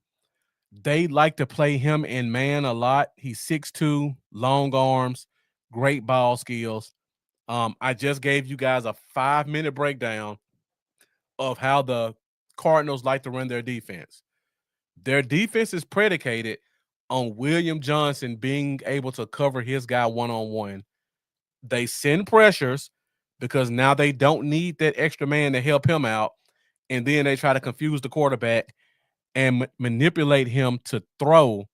They like to play him in man a lot. He's 6'2", long arms, great ball skills. I just gave you guys a 5-minute breakdown of how the Cardinals like to run their defense. Their defense is predicated on William Johnson being able to cover his guy one-on-one. They send pressures because now they don't need that extra man to help him out, and then they try to confuse the quarterback and manipulate him to throw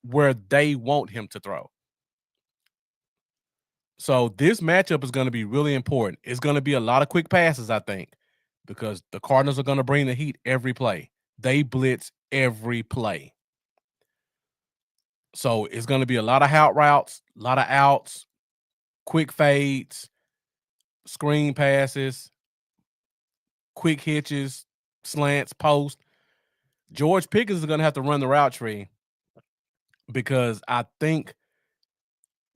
where they want him to throw. So this matchup is going to be really important. It's going to be a lot of quick passes, I think, because the Cardinals are going to bring the heat every play. They blitz every play. So it's going to be a lot of out routes, a lot of outs, quick fades, screen passes, quick hitches, slants, post. George Pickens is going to have to run the route tree because I think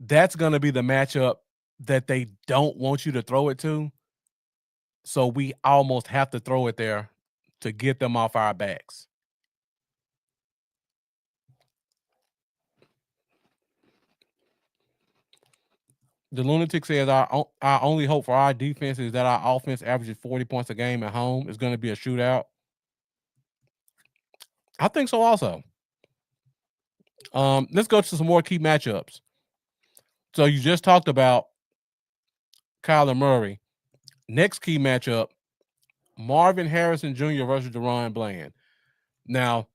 that's going to be the matchup that they don't want you to throw it to. So we almost have to throw it there to get them off our backs. The lunatic says our only hope for our defense is that our offense averages 40 points a game at home. It's going to be a shootout. I think so also. Let's go to some more key matchups. So you just talked about Kyler Murray. Next key matchup, Marvin Harrison Jr. versus DeRon Bland. Now,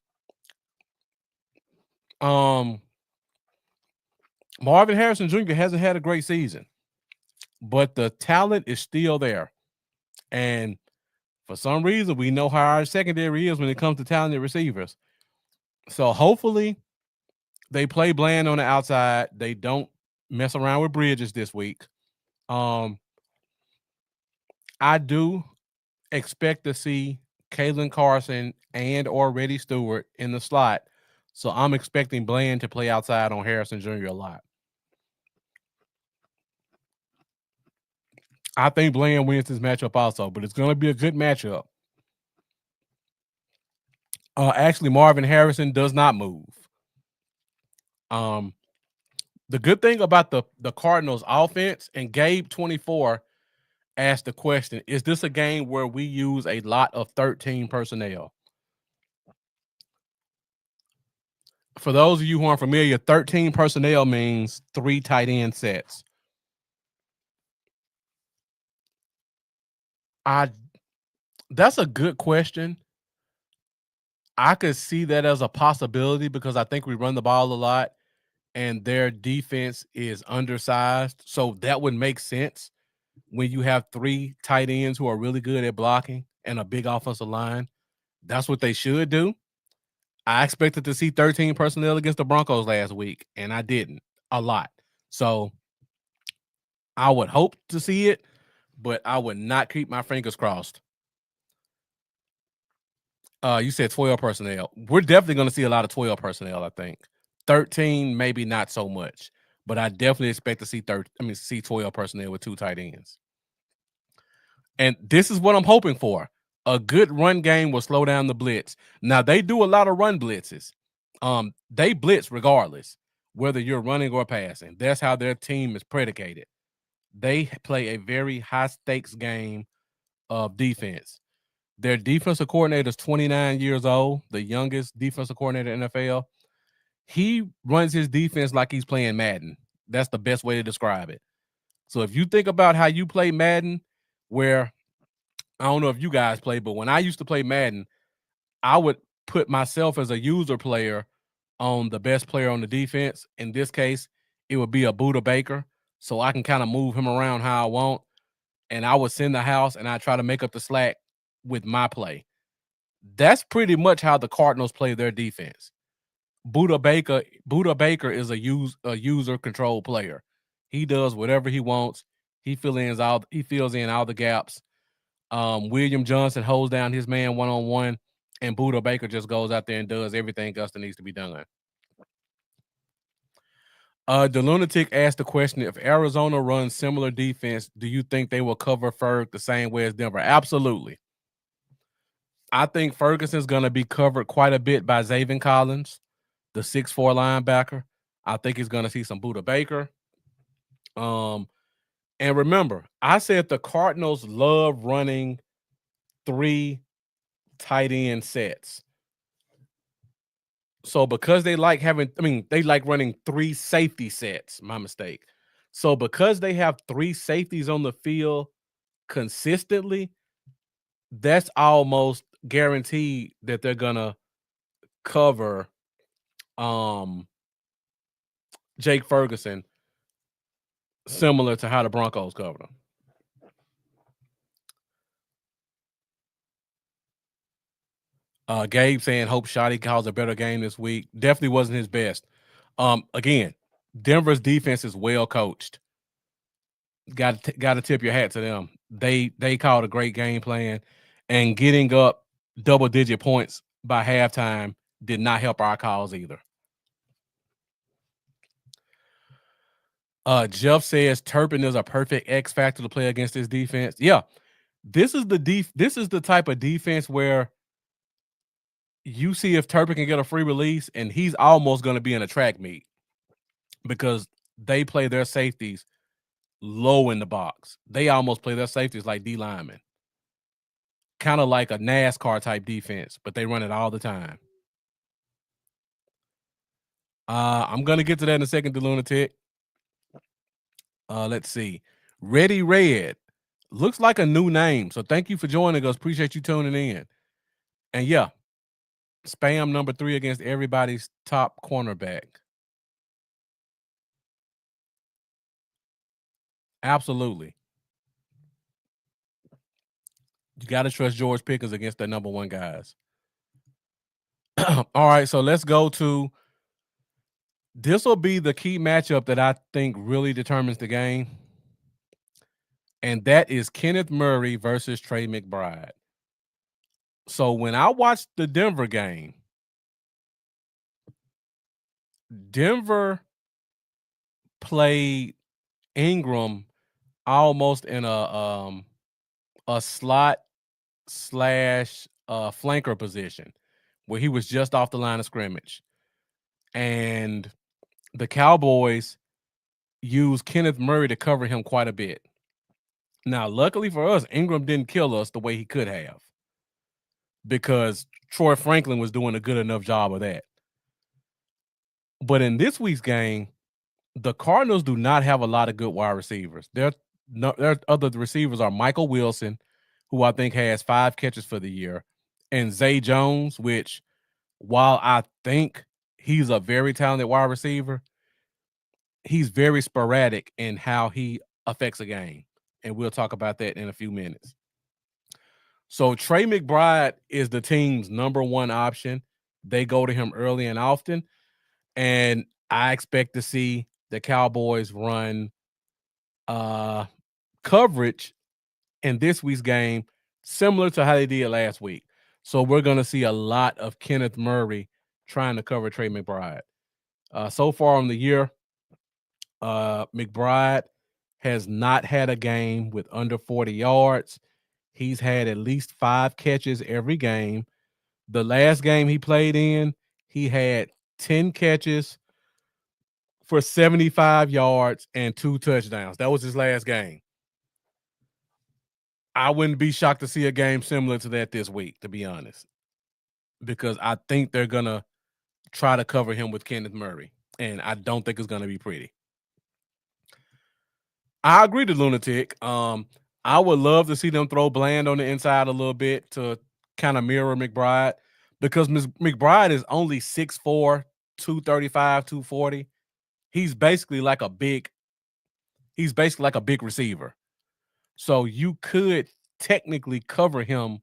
Marvin Harrison Jr. hasn't had a great season, but the talent is still there. And for some reason, we know how our secondary is when it comes to talented receivers. So hopefully they play Bland on the outside. They don't mess around with Bridges this week. I do expect to see Kalen Carson and or Reddy Stewart in the slot. So I'm expecting Bland to play outside on Harrison Jr. a lot. I think Bland wins this matchup also, but it's going to be a good matchup. Actually, Marvin Harrison does not move. The good thing about the Cardinals offense, and Gabe 24 asked the question, is this a game where we use a lot of 13 personnel? For those of you who aren't familiar, 13 personnel means 3 tight end sets. That's a good question. I could see that as a possibility because I think we run the ball a lot and their defense is undersized. So that would make sense when you have 3 tight ends who are really good at blocking and a big offensive line. That's what they should do. I expected to see 13 personnel against the Broncos last week, and I didn't a lot. So I would hope to see it, but I would not keep my fingers crossed. You said 12 personnel. We're definitely going to see a lot of 12 personnel, I think. 13, maybe not so much, but I definitely expect to see 12 personnel with 2 tight ends. And this is what I'm hoping for. A good run game will slow down the blitz. Now, they do a lot of run blitzes. They blitz regardless, whether you're running or passing. That's how their team is predicated. They play a very high-stakes game of defense. Their defensive coordinator is 29 years old, the youngest defensive coordinator in the NFL. He runs his defense like he's playing Madden. That's the best way to describe it. So if you think about how you play Madden, where I don't know if you guys play, but when I used to play Madden, I would put myself as a user player on the best player on the defense. In this case, it would be a Buda Baker. So I can kind of move him around how I want. And I would send the house and I try to make up the slack with my play. That's pretty much how the Cardinals play their defense. Buda Baker is a user control player. He does whatever he wants. He fills in all the gaps. William Johnson holds down his man one-on-one, and Buda Baker just goes out there and does everything else that needs to be done. The lunatic asked the question, if Arizona runs similar defense, do you think they will cover Ferg the same way as Denver? Absolutely. I think Ferguson's going to be covered quite a bit by Zaven Collins, the 6'4" linebacker. I think he's going to see some Buda Baker. And remember, I said the Cardinals love running 3 tight end sets. So because they like running 3 safety sets, my mistake. So because they have 3 safeties on the field consistently, that's almost guaranteed that they're gonna cover Jake Ferguson, similar to how the Broncos covered him. Gabe saying hope Shoddy calls a better game this week. Definitely wasn't his best. Again, Denver's defense is well coached. Got to tip your hat to them. They called a great game plan, and getting up double-digit points by halftime did not help our cause either. Jeff says Turpin is a perfect X factor to play against this defense. Yeah, this is the type of defense where you see if Turpin can get a free release, and he's almost going to be in a track meet because they play their safeties low in the box. They almost play their safeties like D linemen, kind of like a NASCAR type defense, but they run it all the time. I'm gonna get to that in a second, the lunatic. Let's see. Ready Red looks like a new name, so thank you for joining us. Appreciate you tuning in. And yeah, spam number 3 against everybody's top cornerback. Absolutely. You got to trust George Pickens against their number 1 guys. All right, so let's go to this will be the key matchup that I think really determines the game. And that is Kenneth Murray versus Trey McBride. So when I watched the Denver game, Denver played Ingram almost in a slot slash flanker position where he was just off the line of scrimmage. And the Cowboys used Kenneth Murray to cover him quite a bit. Now, luckily for us, Ingram didn't kill us the way he could have because Troy Franklin was doing a good enough job of that. But in this week's game, the Cardinals do not have a lot of good wide receivers. Their other receivers are Michael Wilson, who I think has 5 catches for the year, and Zay Jones, which while I think he's a very talented wide receiver, he's very sporadic in how he affects a game. And we'll talk about that in a few minutes. So Trey McBride is the team's number 1 option. They go to him early and often. And I expect to see the Cowboys run coverage in this week's game similar to how they did last week. So we're going to see a lot of Kenneth Murray trying to cover Trey McBride. So far in the year, McBride has not had a game with under 40 yards. He's had at least 5 catches every game. The last game he played in, he had 10 catches for 75 yards and 2 touchdowns. That was his last game. I wouldn't be shocked to see a game similar to that this week, to be honest, because I think they're going to try to cover him with Kenneth Murray, and I don't think it's going to be pretty. I agree with Lunatic. I would love to see them throw Bland on the inside a little bit to kind of mirror McBride because McBride is only 6'4", 235, 240. He's basically like a big receiver. So you could technically cover him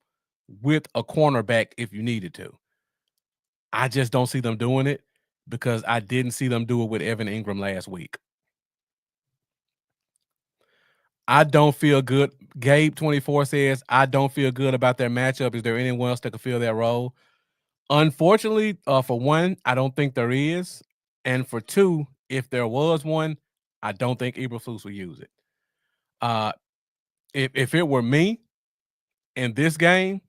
with a cornerback if you needed to. I just don't see them doing it because I didn't see them do it with Evan Ingram last week. I don't feel good. Gabe24 says, I don't feel good about their matchup. Is there anyone else that could fill that role? Unfortunately, for one, I don't think there is. And for two, if there was one, I don't think Eberflus would use it. If it were me in this game,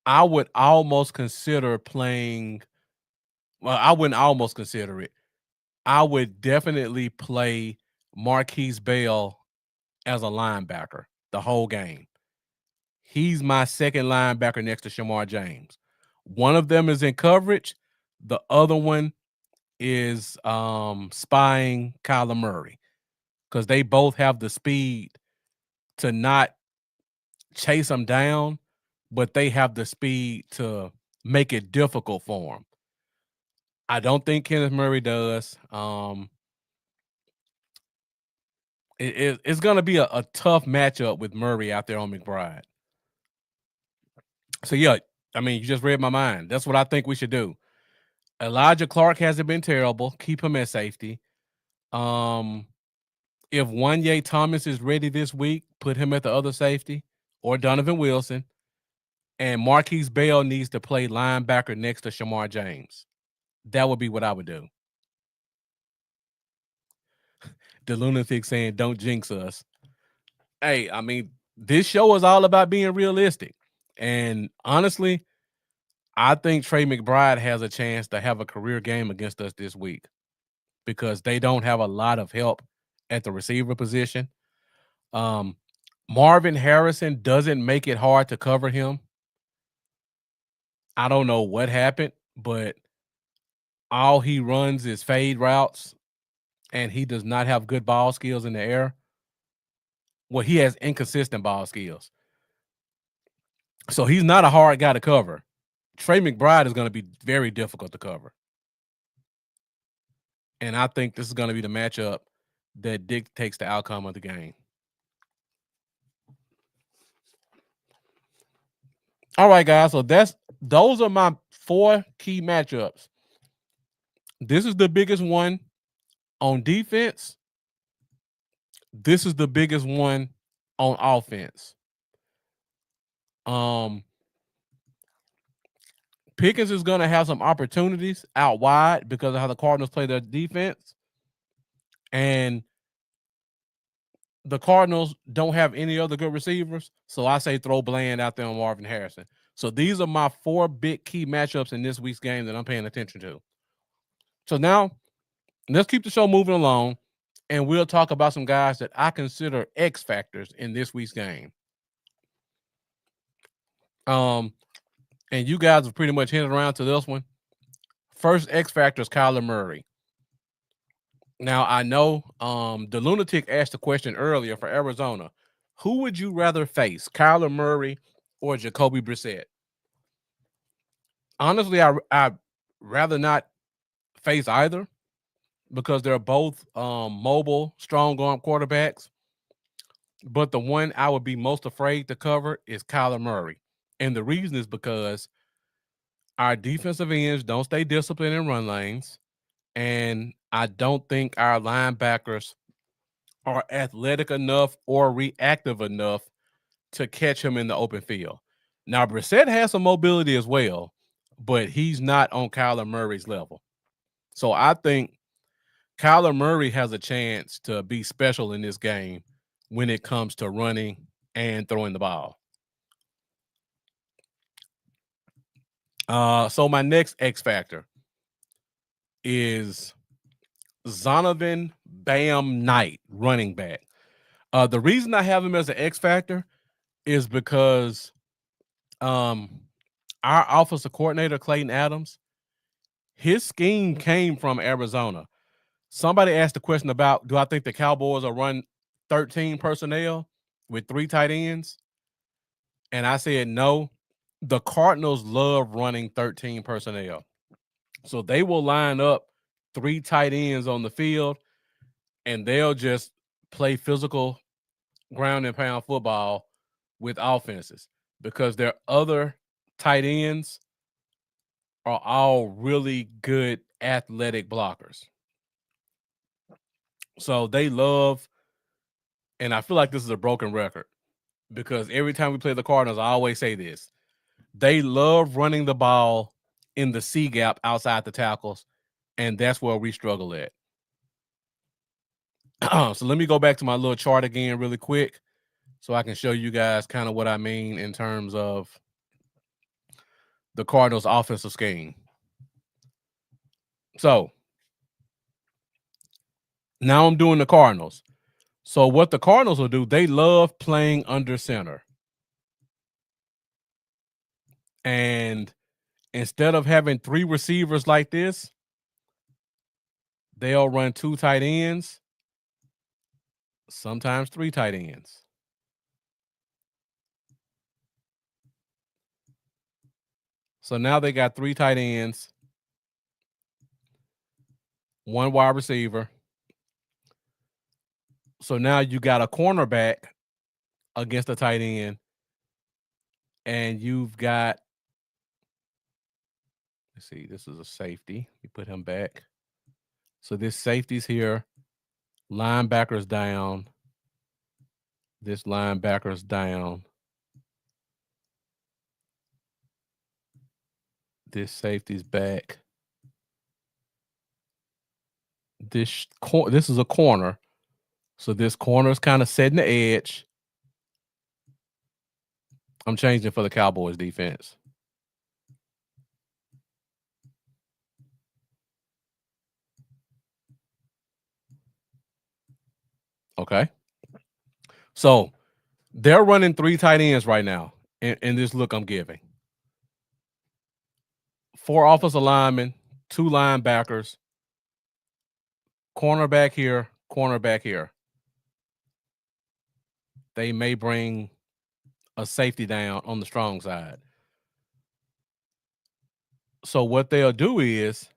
I would almost consider playing. Well, I wouldn't almost consider it. I would definitely play Marquise Bell as a linebacker the whole game. He's my second linebacker next to Shamar James. One of them is in coverage. The other one is spying Kyler Murray because they both have the speed to not chase him down, but they have the speed to make it difficult for him. I don't think Kenneth Murray does. It's going to be a tough matchup with Murray out there on McBride. So, yeah, I mean, you just read my mind. That's what I think we should do. Elijah Clark hasn't been terrible. Keep him at safety. If Wanye Thomas is ready this week, put him at the other safety or Donovan Wilson. and Marquise Bell needs to play linebacker next to Shamar James. That would be what I would do. The lunatic saying, "Don't jinx us." Hey, I mean, this show is all about being realistic, and honestly, I think Trey McBride has a chance to have a career game against us this week because they don't have a lot of help at the receiver position. Um, Marvin Harrison doesn't make it hard to cover him. I don't know what happened, but all he runs is fade routes, and he does not have good ball skills in the air. Well, he has inconsistent ball skills. So he's not a hard guy to cover. Trey McBride is going to be very difficult to cover. And I think this is going to be the matchup that dictates the outcome of the game. All right, guys. So those are my 4 key matchups. This is the biggest one on defense. This is the biggest one on offense. Pickens is going to have some opportunities out wide because of how the Cardinals play their defense. And the Cardinals don't have any other good receivers. So I say throw Bland out there on Marvin Harrison. So these are my 4 big key matchups in this week's game that I'm paying attention to. So now let's keep the show moving along, and we'll talk about some guys that I consider X factors in this week's game. And you guys have pretty much hinted around to this one. First X factor is Kyler Murray. Now I know the lunatic asked a question earlier for Arizona. Who would you rather face, Kyler Murray or Jacoby Brissett? Honestly, I'd rather not face either because they're both mobile, strong arm quarterbacks. But the one I would be most afraid to cover is Kyler Murray. And the reason is because our defensive ends don't stay disciplined in run lanes. And I don't think our linebackers are athletic enough or reactive enough to catch him in the open field. Now, Brissett has some mobility as well, but he's not on Kyler Murray's level. So I think Kyler Murray has a chance to be special in this game when it comes to running and throwing the ball. So my next X factor is Zonovan Bam Knight, running back. The reason I have him as an X factor is because our offensive coordinator, Clayton Adams, his scheme came from Arizona. Somebody asked a question about, do I think the Cowboys will run 13 personnel with 3 tight ends? And I said no. The Cardinals love running 13 personnel. So they will line up 3 tight ends on the field, and they'll just play physical ground and pound football with offenses because their other tight ends are all really good athletic blockers. So they love, and I feel like this is a broken record because every time we play the Cardinals, I always say this. They love running the ball in the C gap outside the tackles, and that's where we struggle at. So let me go back to my little chart again really quick so I can show you guys kind of what I mean in terms of the Cardinals' offensive scheme. So now I'm doing the Cardinals. So what the Cardinals will do, they love playing under center. And instead of having 3 receivers like this, they'll run 2 tight ends, sometimes 3 tight ends. So now they got 3 tight ends, 1 wide receiver. So now you got a cornerback against a tight end, and you've got, let's see, this is a safety. We put him back. So this safety's here, linebacker's down, this linebacker's down. This safety's back. This is a corner. So this corner is kind of setting the edge. I'm changing for the Cowboys defense. Okay. So they're running 3 tight ends right now in this look I'm giving. 4 offensive linemen, 2 linebackers, cornerback here, cornerback here. They may bring a safety down on the strong side. So what they'll do is,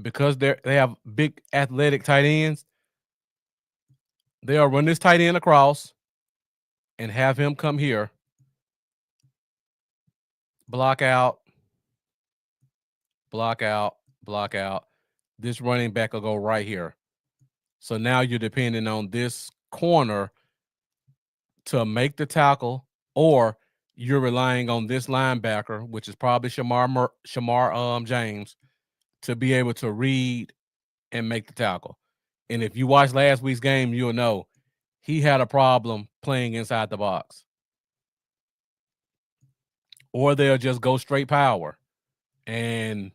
because they have big athletic tight ends, they'll run this tight end across and have him come here, block out, block out, block out. This running back will go right here. So now you're depending on this corner to make the tackle, or you're relying on this linebacker, which is probably Shamar James, to be able to read and make the tackle. And if you watch last week's game, you'll know he had a problem playing inside the box. Or they'll just go straight power and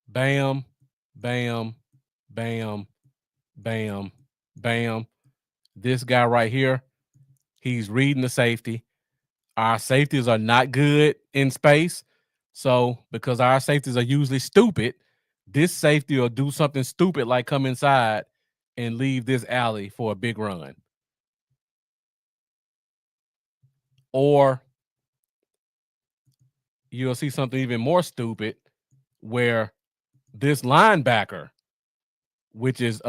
bam, bam, bam, bam, bam. This guy right here, he's reading the safety. Our safeties are not good in space. So because our safeties are usually stupid, this safety will do something stupid like come inside and leave this alley for a big run. Or you'll see something even more stupid where this linebacker, which is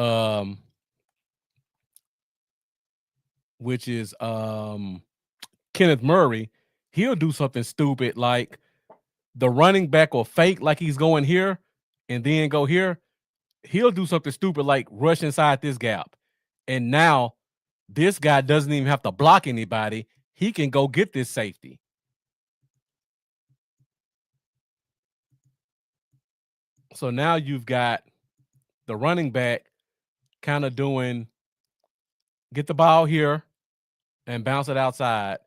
Kenneth Murray, he'll do something stupid like the running back will fake like he's going here and then go here. He'll do something stupid like rush inside this gap. And now this guy doesn't even have to block anybody. He can go get this safety. So now you've got the running back kind of doing get the ball here and bounce it outside.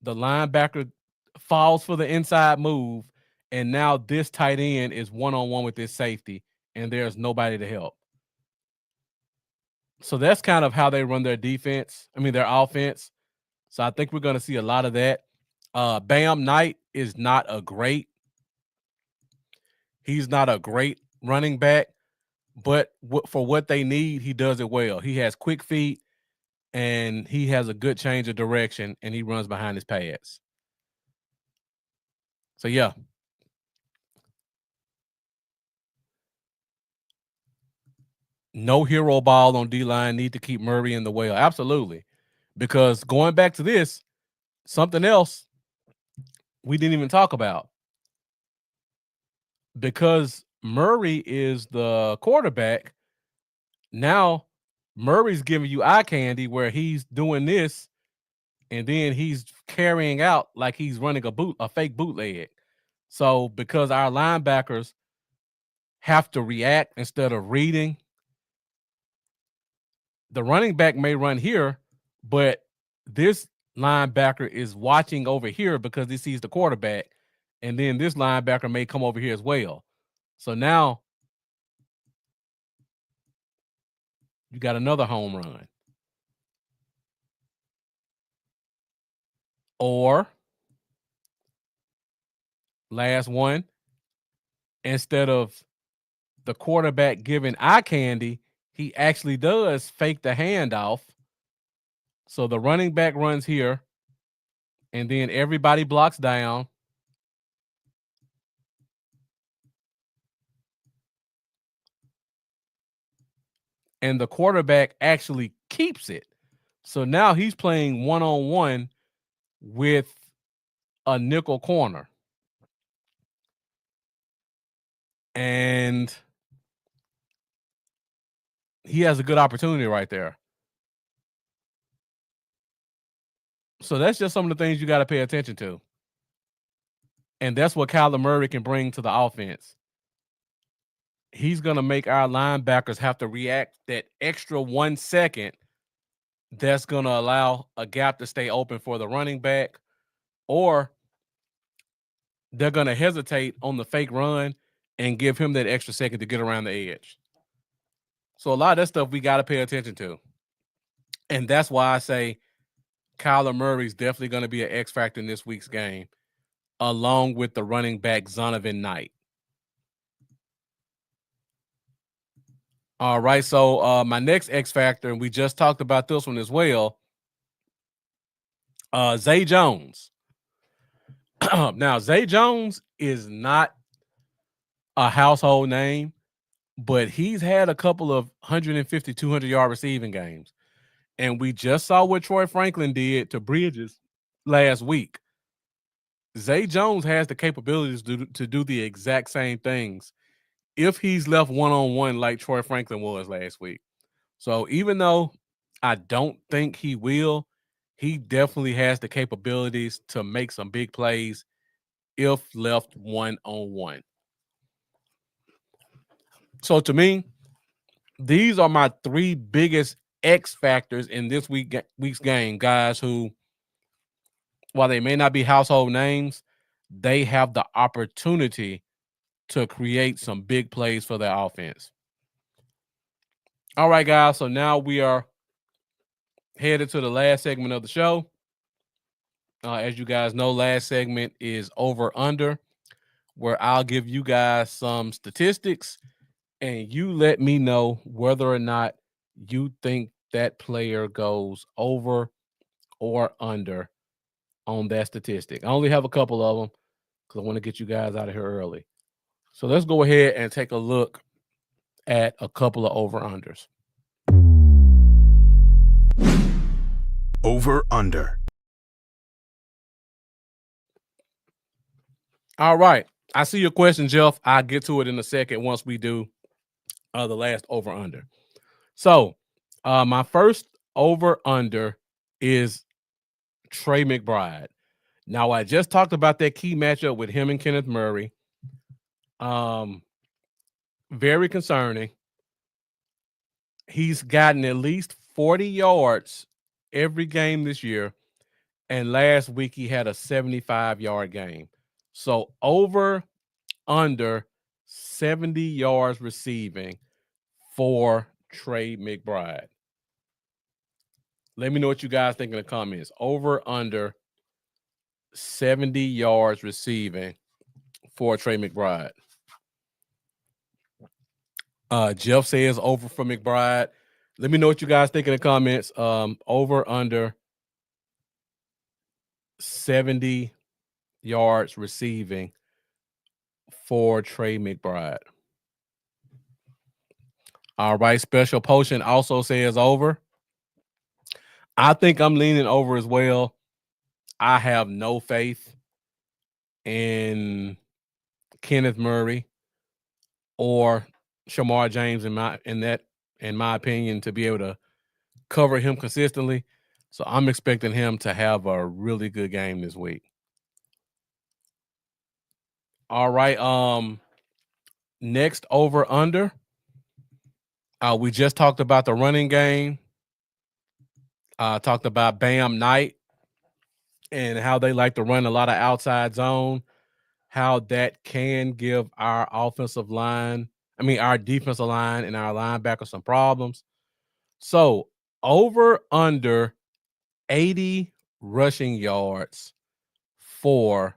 The linebacker falls for the inside move, and now this tight end is one-on-one with this safety, and there's nobody to help. So that's kind of how they run their defense. I mean, their offense. So I think we're going to see a lot of that. Bam Knight is not a great. He's not a great running back, but for what they need, he does it well. He has quick feet, and he has a good change of direction, and he runs behind his pads. So, yeah. No hero ball on D-line. Need to keep Murray in the well. Absolutely. Because going back to this, something else we didn't even talk about. Because Murray is the quarterback, now Murray's giving you eye candy where he's doing this and then he's carrying out like he's running a fake bootleg. So because our linebackers have to react instead of reading, the running back may run here, but this linebacker is watching over here because he sees the quarterback, and then this linebacker may come over here as well. So now you got another home run. Or last one, instead of the quarterback giving eye candy, he actually does fake the handoff. So the running back runs here, and then everybody blocks down. And the quarterback actually keeps it. So now he's playing one-on-one with a nickel corner. And he has a good opportunity right there. So that's just some of the things you got to pay attention to. And that's what Kyler Murray can bring to the offense. He's going to make our linebackers have to react that extra 1 second. That's going to allow a gap to stay open for the running back, or they're going to hesitate on the fake run and give him that extra second to get around the edge. So a lot of that stuff we got to pay attention to. And that's why I say Kyler Murray's definitely going to be an X factor in this week's game, along with the running back Zonovan Knight. All right, so my next X factor, and we just talked about this one as well, Zay Jones. Now, Zay Jones is not a household name, but he's had a couple of 150, 200-yard receiving games. And we just saw what Troy Franklin did to Bridges last week. Zay Jones has the capabilities to do the exact same things if he's left one-on-one like Troy Franklin was last week. So even though I don't think he will, he definitely has the capabilities to make some big plays if left one-on-one. So to me, these are my 3 biggest X factors in this week's game, guys who, while they may not be household names, they have the opportunity to create some big plays for their offense. All right, guys, so now we are headed to the last segment of the show. As you guys know, last segment is over under, where I'll give you guys some statistics and you let me know whether or not you think that player goes over or under on that statistic. I only have a couple of them because I want to get you guys out of here early. So let's go ahead and take a look at a couple of over-unders. Over-under. All right. I see your question, Jeff. I'll get to it in a second once we do the last over-under. So my first over-under is Trey McBride. Now, I just talked about that key matchup with him and Kenneth Murray. Very concerning. He's gotten at least 40 yards every game this year, and last week he had a 75-yard game. So over under 70 yards receiving for Trey McBride. Let me know what you guys think in the comments. Over under 70 yards receiving for Trey McBride. Jeff says over for McBride. Let me know what you guys think in the comments. Over under 70 yards receiving for Trey McBride. All right. Special Potion also says over. I think I'm leaning over as well. I have no faith in Kenneth Murray or Shamar James in my opinion, to be able to cover him consistently. So I'm expecting him to have a really good game this week. All right. Next over under. We just talked about the running game. Talked about Bam Knight and how they like to run a lot of outside zone, how that can give our our defensive line and our linebackers some problems. So over under 80 rushing yards for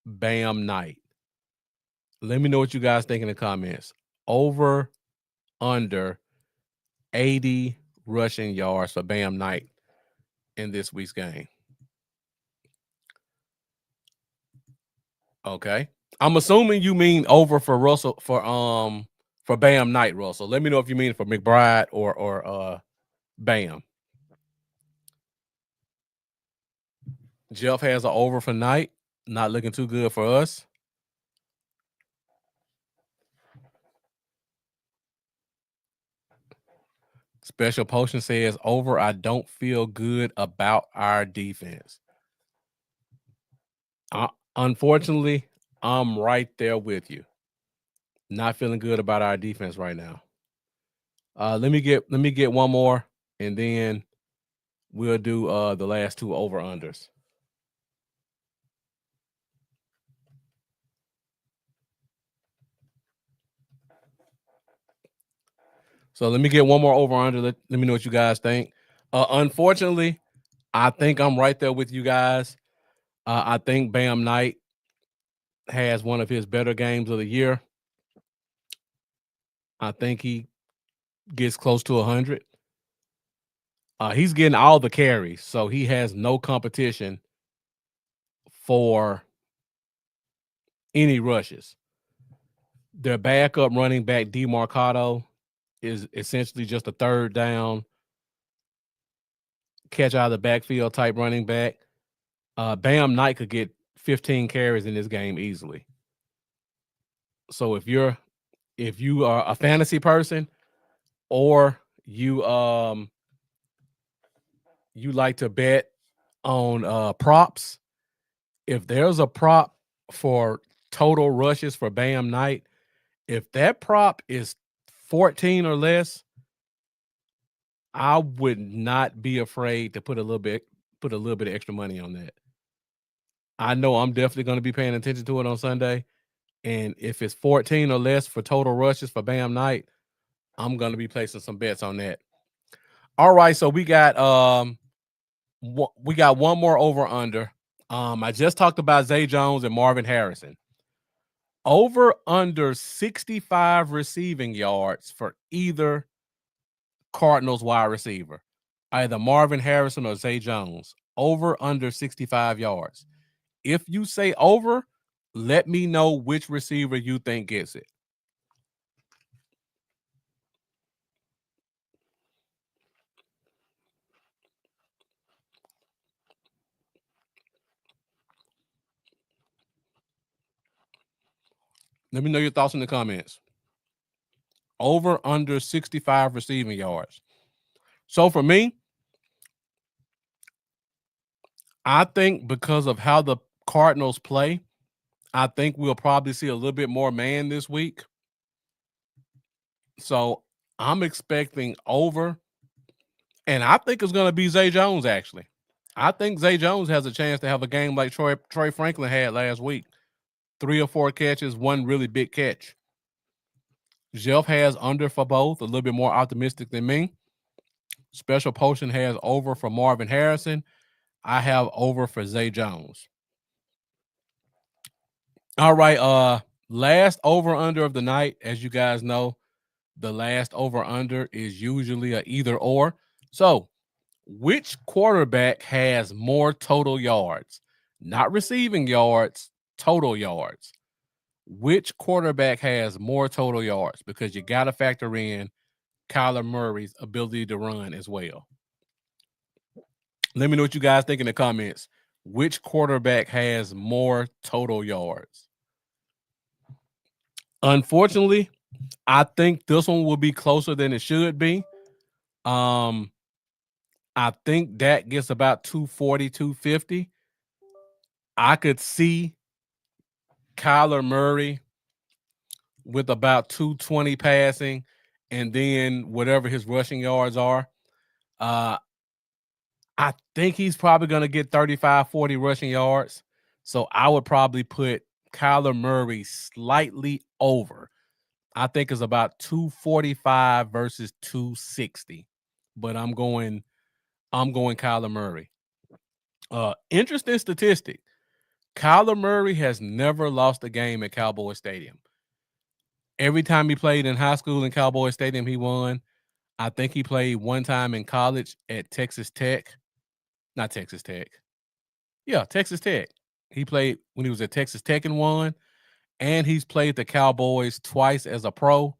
Bam Knight. Let me know what you guys think in the comments. Over under 80 rushing yards for Bam Knight in this week's game. Okay. I'm assuming you mean over for Russell for Bam Knight, Russell. Let me know if you mean for McBride or Bam. Jeff has an over for Knight. Not looking too good for us. Special Potion says over. I don't feel good about our defense. Unfortunately, I'm right there with you. Not feeling good about our defense right now. Let me get one more, and then we'll do the last two over unders. So let me get one more over under. Let me know what you guys think. Unfortunately, I think I'm right there with you guys. I think Bam Knight has one of his better games of the year. I think he gets close to 100. He's getting all the carries, so he has no competition for any rushes. Their backup running back, DeMarcado, is essentially just a third down catch out of the backfield type running back. Bam Knight could get 15 carries in this game easily. So if you are a fantasy person, or you like to bet on props, if there's a prop for total rushes for Bam Knight, if that prop is 14 or less, I would not be afraid to put a little bit of extra money on that. I know I'm definitely going to be paying attention to it on Sunday. And if it's 14 or less for total rushes for Bam Knight, I'm going to be placing some bets on that. All right, so we got one more over under. I just talked about Zay Jones and Marvin Harrison. Over under 65 receiving yards for either Cardinals wide receiver, either Marvin Harrison or Zay Jones. Over under 65 yards. If you say over, let me know which receiver you think gets it. Let me know your thoughts in the comments. Over under 65 receiving yards. So for me, I think because of how the Cardinals play, I think we'll probably see a little bit more man this week. So I'm expecting over, and I think it's going to be Zay Jones, actually. I think Zay Jones has a chance to have a game like Troy Franklin had last week. 3 or 4 catches, one really big catch. Jeff has under for both, a little bit more optimistic than me. Special Potion has over for Marvin Harrison. I have over for Zay Jones. All right, last over under of the night. As you guys know, the last over under is usually a either or. So, which quarterback has more total yards? Not receiving yards, total yards. Which quarterback has more total yards? Because you got to factor in Kyler Murray's ability to run as well. Let me know what you guys think in the comments. Which quarterback has more total yards? Unfortunately, I think this one will be closer than it should be. I think Dak gets about 240, 250. I could see Kyler Murray with about 220 passing, and then whatever his rushing yards are. I think he's probably going to get 35, 40 rushing yards. So I would probably put Kyler Murray slightly over. I think it's about 245 versus 260. But I'm going Kyler Murray. Interesting statistic. Kyler Murray has never lost a game at Cowboy Stadium. Every time he played in high school in Cowboy Stadium, he won. I think he played one time in college at Texas Tech. Not Texas Tech. Yeah, Texas Tech. He played when he was at Texas Tech and won. And he's played the Cowboys twice as a pro.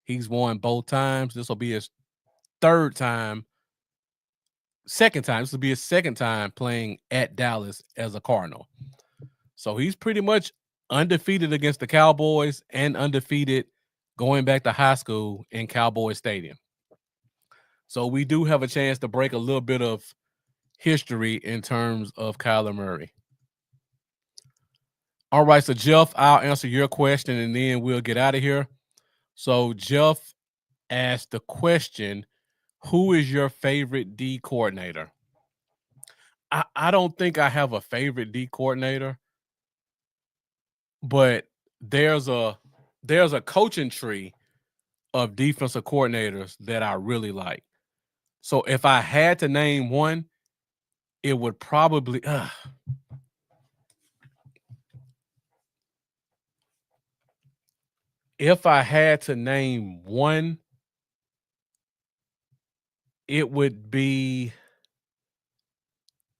He's won both times. This will be his second time. This will be his second time playing at Dallas as a Cardinal. So he's pretty much undefeated against the Cowboys and undefeated going back to high school in Cowboy Stadium. So we do have a chance to break a little bit of history in terms of Kyler Murray. All right, so Jeff, I'll answer your question and then we'll get out of here. So Jeff asked the question, who is your favorite D coordinator? I don't think I have a favorite D coordinator, but there's a there's a coaching tree of defensive coordinators that I really like. So if I had to name one, it would probably if I had to name one, it would be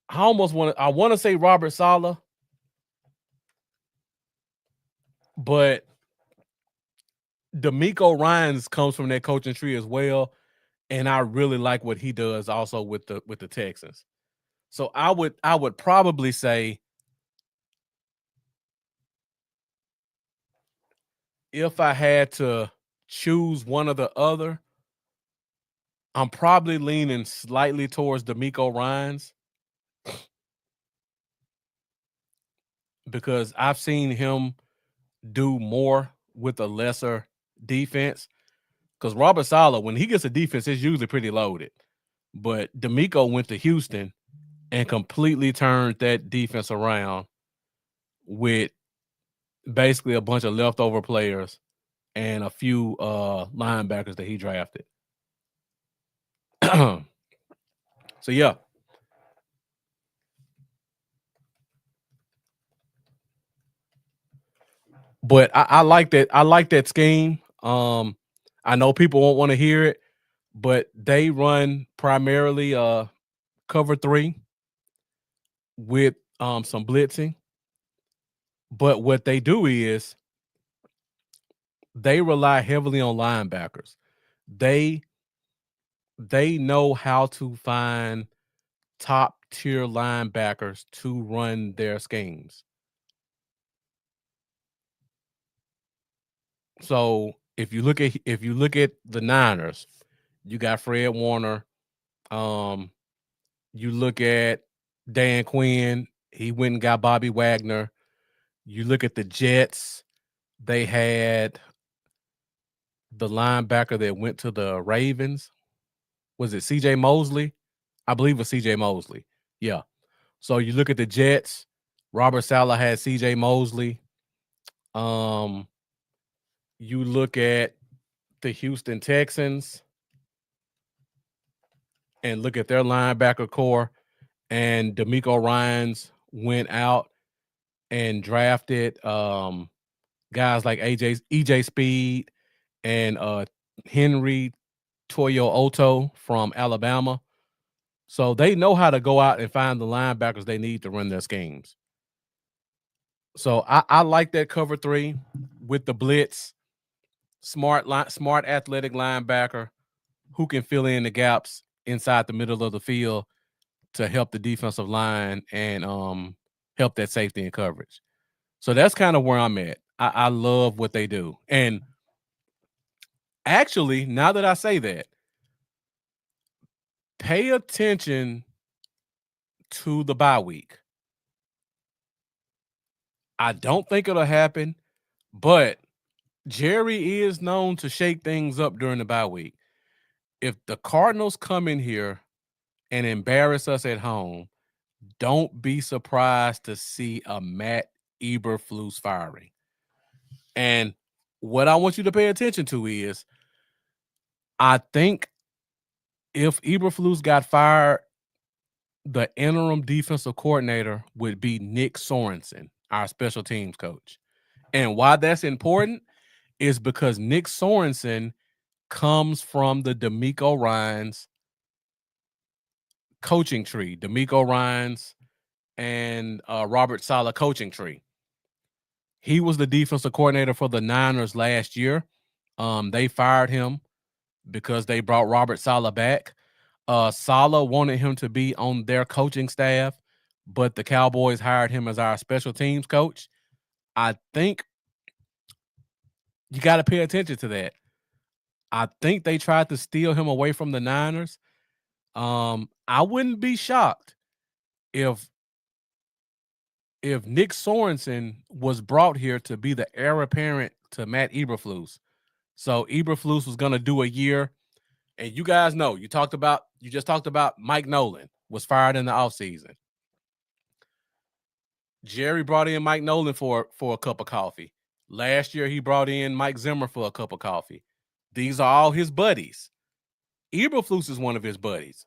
I want to say Robert Saleh, but D'Amico Ryans comes from that coaching tree as well, and I really like what he does also with the Texans. So I would probably say if I had to choose one or the other, I'm probably leaning slightly towards D'Amico Ryans because I've seen him do more with a lesser defense. Because Robert Saleh, when he gets a defense, it's usually pretty loaded. But D'Amico went to Houston and completely turned that defense around with basically a bunch of leftover players and a few linebackers that he drafted. So yeah. But I like that. I like that scheme. I know people won't want to hear it, but they run primarily cover three with some blitzing. But what they do is they rely heavily on linebackers. They they know how to find top tier linebackers to run their schemes. So if you look at the Niners, you got Fred Warner. Um, you look at Dan Quinn, he went and got Bobby Wagner. You look at the Jets, they had the linebacker that went to the Ravens. Was it CJ Mosley? I believe it was CJ Mosley. Yeah. So you look at the Jets, Robert Saleh had CJ Mosley. Um, you look at the Houston Texans and look at their linebacker core, and D'Amico Ryans went out and drafted guys like EJ Speed and Henry Toyo Oto from Alabama. So they know how to go out and find the linebackers they need to run their schemes. So I like that cover three with the blitz, smart athletic linebacker who can fill in the gaps inside the middle of the field to help the defensive line and help that safety and coverage. So that's kind of where I'm at. I love what they do. And actually, now that I say that, pay attention to the bye week. I don't think it'll happen, but Jerry is known to shake things up during the bye week. If the Cardinals come in here and embarrass us at home, don't be surprised to see a Matt Eberflus firing. And what I want you to pay attention to is I think if Eberflus got fired, the interim defensive coordinator would be Nick Sorensen, our special teams coach. And why that's important is because Nick Sorensen comes from the D'Amico Ryans coaching tree, D'Amico Ryans and Robert Saleh coaching tree. He was the defensive coordinator for the Niners last year. They fired him because they brought Robert Saleh back. Saleh wanted him to be on their coaching staff, but the Cowboys hired him as our special teams coach. I think you got to pay attention to that. I think they tried to steal him away from the Niners. I wouldn't be shocked if if Nick Sorensen was brought here to be the heir apparent to Matt Eberflus, so Eberflus was going to do a year, and you guys know you just talked about Mike Nolan was fired in the offseason. Jerry brought in Mike Nolan for a cup of coffee. Last year he brought in Mike Zimmer for a cup of coffee. These are all his buddies. Eberflus is one of his buddies.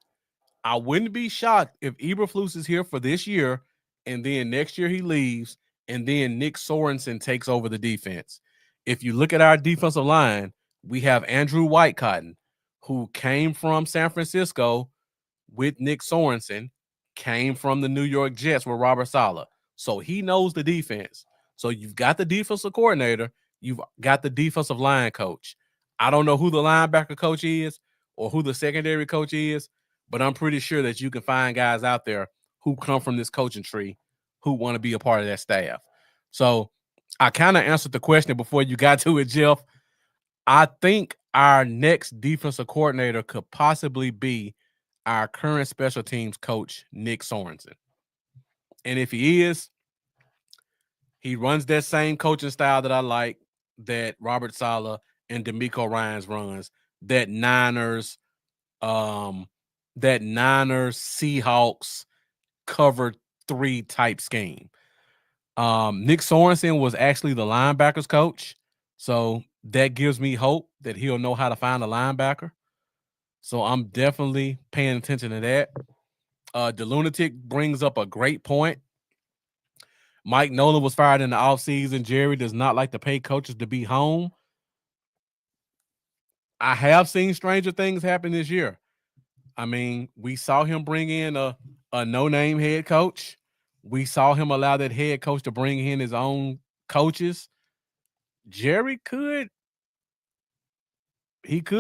I wouldn't be shocked if Eberflus is here for this year, and then next year he leaves, and then Nick Sorensen takes over the defense. If you look at our defensive line, we have Andrew Whitecotton, who came from San Francisco with Nick Sorensen, came from the New York Jets with Robert Saleh. So he knows the defense. So you've got the defensive coordinator, you've got the defensive line coach. I don't know who the linebacker coach is or who the secondary coach is, but I'm pretty sure that you can find guys out there who come from this coaching tree who want to be a part of that staff. So I kind of answered the question before you got to it, Jeff. I think our next defensive coordinator could possibly be our current special teams coach, Nick Sorensen. And if he is, he runs that same coaching style that I like, that Robert Saleh and DeMeco Ryans runs, that Niners Seahawks cover 3 type scheme. Nick Sorensen was actually the linebackers coach, so that gives me hope that he'll know how to find a linebacker. So I'm definitely paying attention to that. The Lunatic brings up a great point. Mike Nolan was fired in the offseason. Jerry does not like to pay coaches to be home. I have seen stranger things happen this year. I mean, we saw him bring in a no-name head coach. We saw him allow that head coach to bring in his own coaches. Jerry could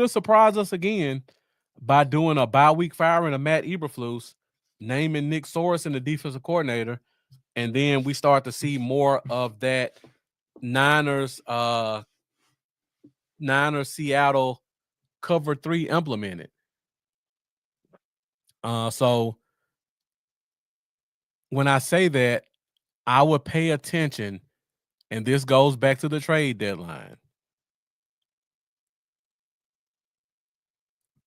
surprise us again by doing a bye-week firing of Matt Eberflus, naming Nick Sorensen the defensive coordinator, and then we start to see more of that Niners Seattle cover 3 implemented. So when I say that, I would pay attention, and this goes back to the trade deadline.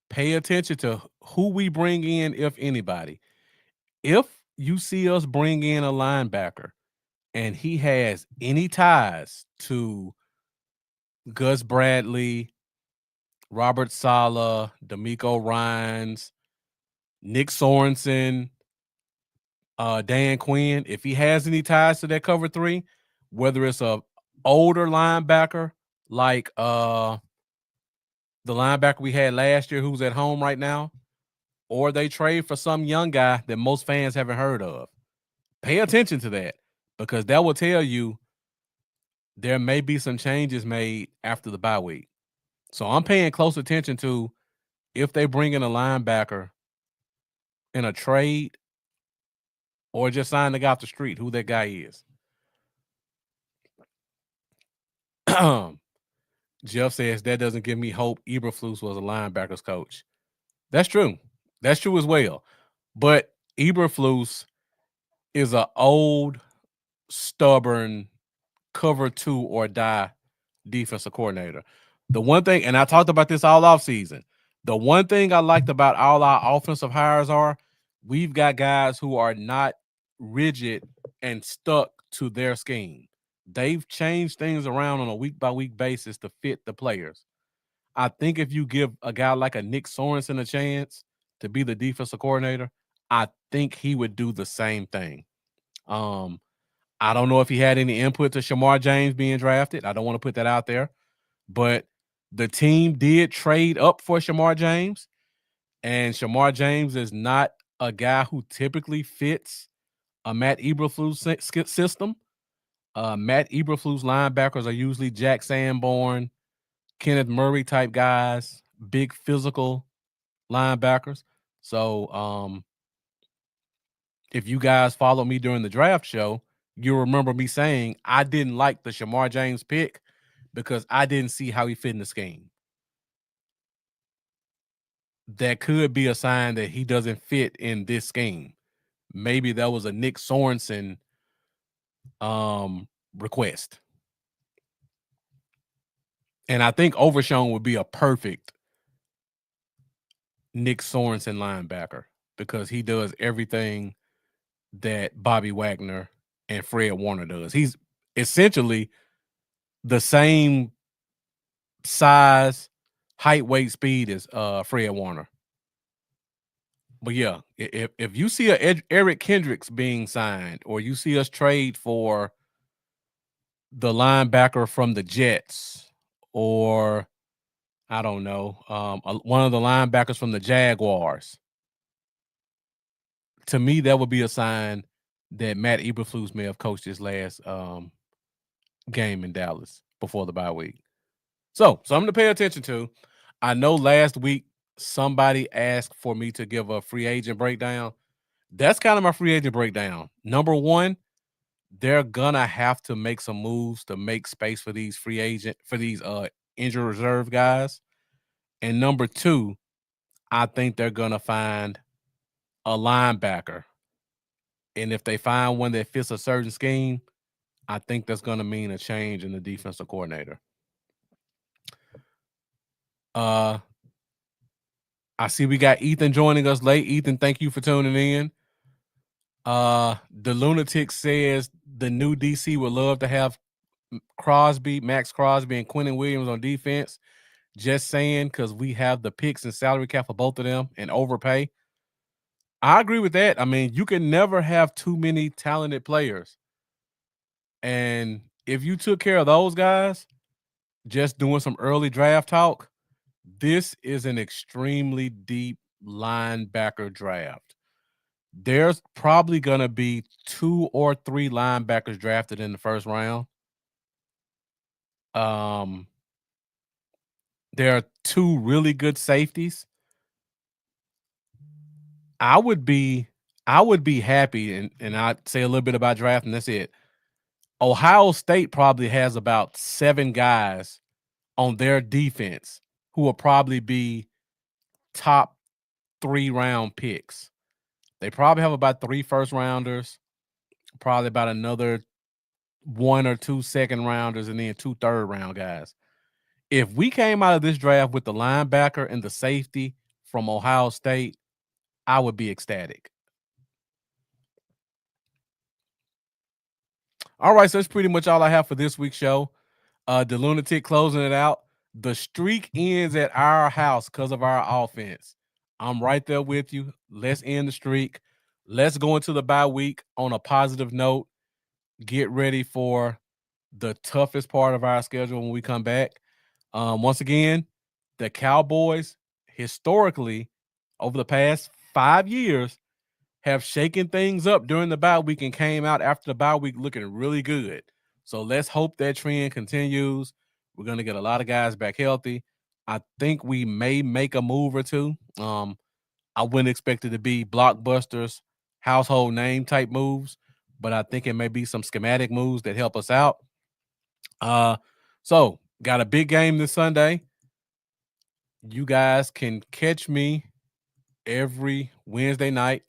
Pay attention to who we bring in, if anybody. If you see us bring in a linebacker and he has any ties to Gus Bradley, Robert Saleh, DeMeco Ryans, Nick Sorensen, Dan Quinn, if he has any ties to that cover 3, whether it's a older linebacker like the linebacker we had last year who's at home right now, or they trade for some young guy that most fans haven't heard of. Pay attention to that, because that will tell you there may be some changes made after the bye week. So I'm paying close attention to if they bring in a linebacker in a trade or just sign the guy off the street, who that guy is. Jeff says that doesn't give me hope Eberflus was a linebackers coach. That's true. That's true as well. But Eberflus is an old, stubborn, cover 2 or die defensive coordinator. The one thing, and I talked about this all offseason, the one thing I liked about all our offensive hires are we've got guys who are not rigid and stuck to their scheme. They've changed things around on a week-by-week basis to fit the players. I think if you give a guy like a Nick Sorensen a chance to be the defensive coordinator, I think he would do the same thing. I don't know if he had any input to Shamar James being drafted. I don't want to put that out there. But the team did trade up for Shamar James, and Shamar James is not a guy who typically fits a Matt Eberflus system. Matt Eberflus linebackers are usually Jack Sanborn, Kenneth Murray type guys, big physical linebackers. So if you guys follow me during the draft show, you'll remember me saying I didn't like the Shamar James pick because I didn't see how he fit in the scheme. That could be a sign that he doesn't fit in this scheme. Maybe that was a Nick Sorensen request. And I think Overshown would be a perfect Nick Sorensen linebacker because he does everything that Bobby Wagner and Fred Warner does. He's essentially the same size, height, weight, speed as Fred Warner. But yeah, if you see Eric Kendricks being signed, or you see us trade for the linebacker from the Jets, or I don't know, one of the linebackers from the Jaguars, to me that would be a sign that Matt Eberflus may have coached his last game in Dallas before the bye week. So something to pay attention to. I know last week somebody asked for me to give a free agent breakdown. That's kind of my free agent breakdown. Number one, they're gonna have to make some moves to make space for these injured reserve guys. And number two, I think they're gonna find a linebacker. And if they find one that fits a certain scheme, I think that's gonna mean a change in the defensive coordinator. I see we got Ethan joining us late. Ethan, thank you for tuning in. The Lunatic says the new DC would love to have Max Crosby, and Quentin Williams on defense. Just saying, because we have the picks and salary cap for both of them and overpay. I agree with that. I mean, you can never have too many talented players. And if you took care of those guys, just doing some early draft talk, this is an extremely deep linebacker draft. There's probably going to be 2 or 3 linebackers drafted in the first round. There are 2 really good safeties. I would be happy, and I'd say a little bit about draft, and that's it. Ohio State probably has about 7 guys on their defense who will probably be top 3 round picks. They probably have about 3 first rounders, probably about another 1 or 2 second rounders, and then 2 third round guys. If we came out of this draft with the linebacker and the safety from Ohio State, I would be ecstatic. All right, so that's pretty much all I have for this week's show. The Lunatic closing it out. The streak ends at our house because of our offense. I'm right there with you. Let's end the streak. Let's go into the bye week on a positive note. Get ready for the toughest part of our schedule when we come back. Once again, the Cowboys, historically, over the past 5 years, have shaken things up during the bye week and came out after the bye week looking really good. So let's hope that trend continues. We're going to get a lot of guys back healthy. I think we may make a move or two. I wouldn't expect it to be blockbusters, household name type moves, but I think it may be some schematic moves that help us out. So got a big game this Sunday. You guys can catch me every Wednesday night,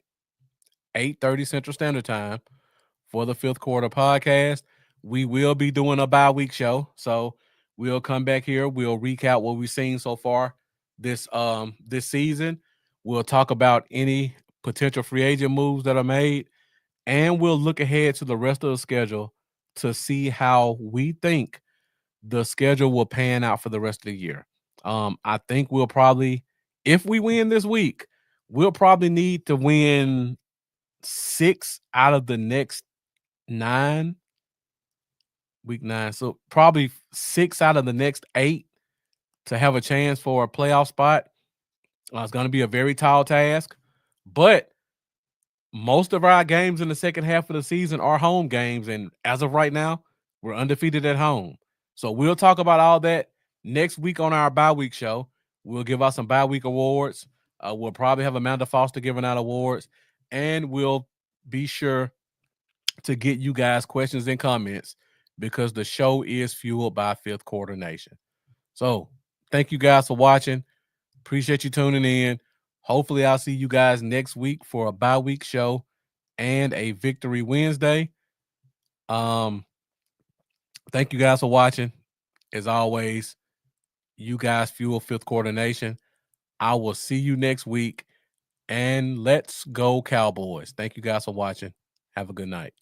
8:30 Central Standard Time, for the Fifth Quarter Podcast. We will be doing a bye week show, so we'll come back here. We'll recap what we've seen so far this season. We'll talk about any potential free agent moves that are made, and we'll look ahead to the rest of the schedule to see how we think the schedule will pan out for the rest of the year. I think we'll probably, if we win this week, we'll probably need to win 6 out of the next 9. Week 9. So probably 6 out of the next 8 to have a chance for a playoff spot. It's going to be a very tall task, but most of our games in the second half of the season are home games, and as of right now, we're undefeated at home. So we'll talk about all that next week on our bye week show. We'll give out some bye week awards. We'll probably have Amanda Foster giving out awards, and we'll be sure to get you guys questions and comments because the show is fueled by Fifth Quarter Nation. So thank you guys for watching. Appreciate you tuning in. Hopefully I'll see you guys next week for a bye week show and a Victory Wednesday. Thank you guys for watching. As always, you guys fuel Fifth Quarter Nation. I will see you next week. And let's go Cowboys. Thank you guys for watching. Have a good night.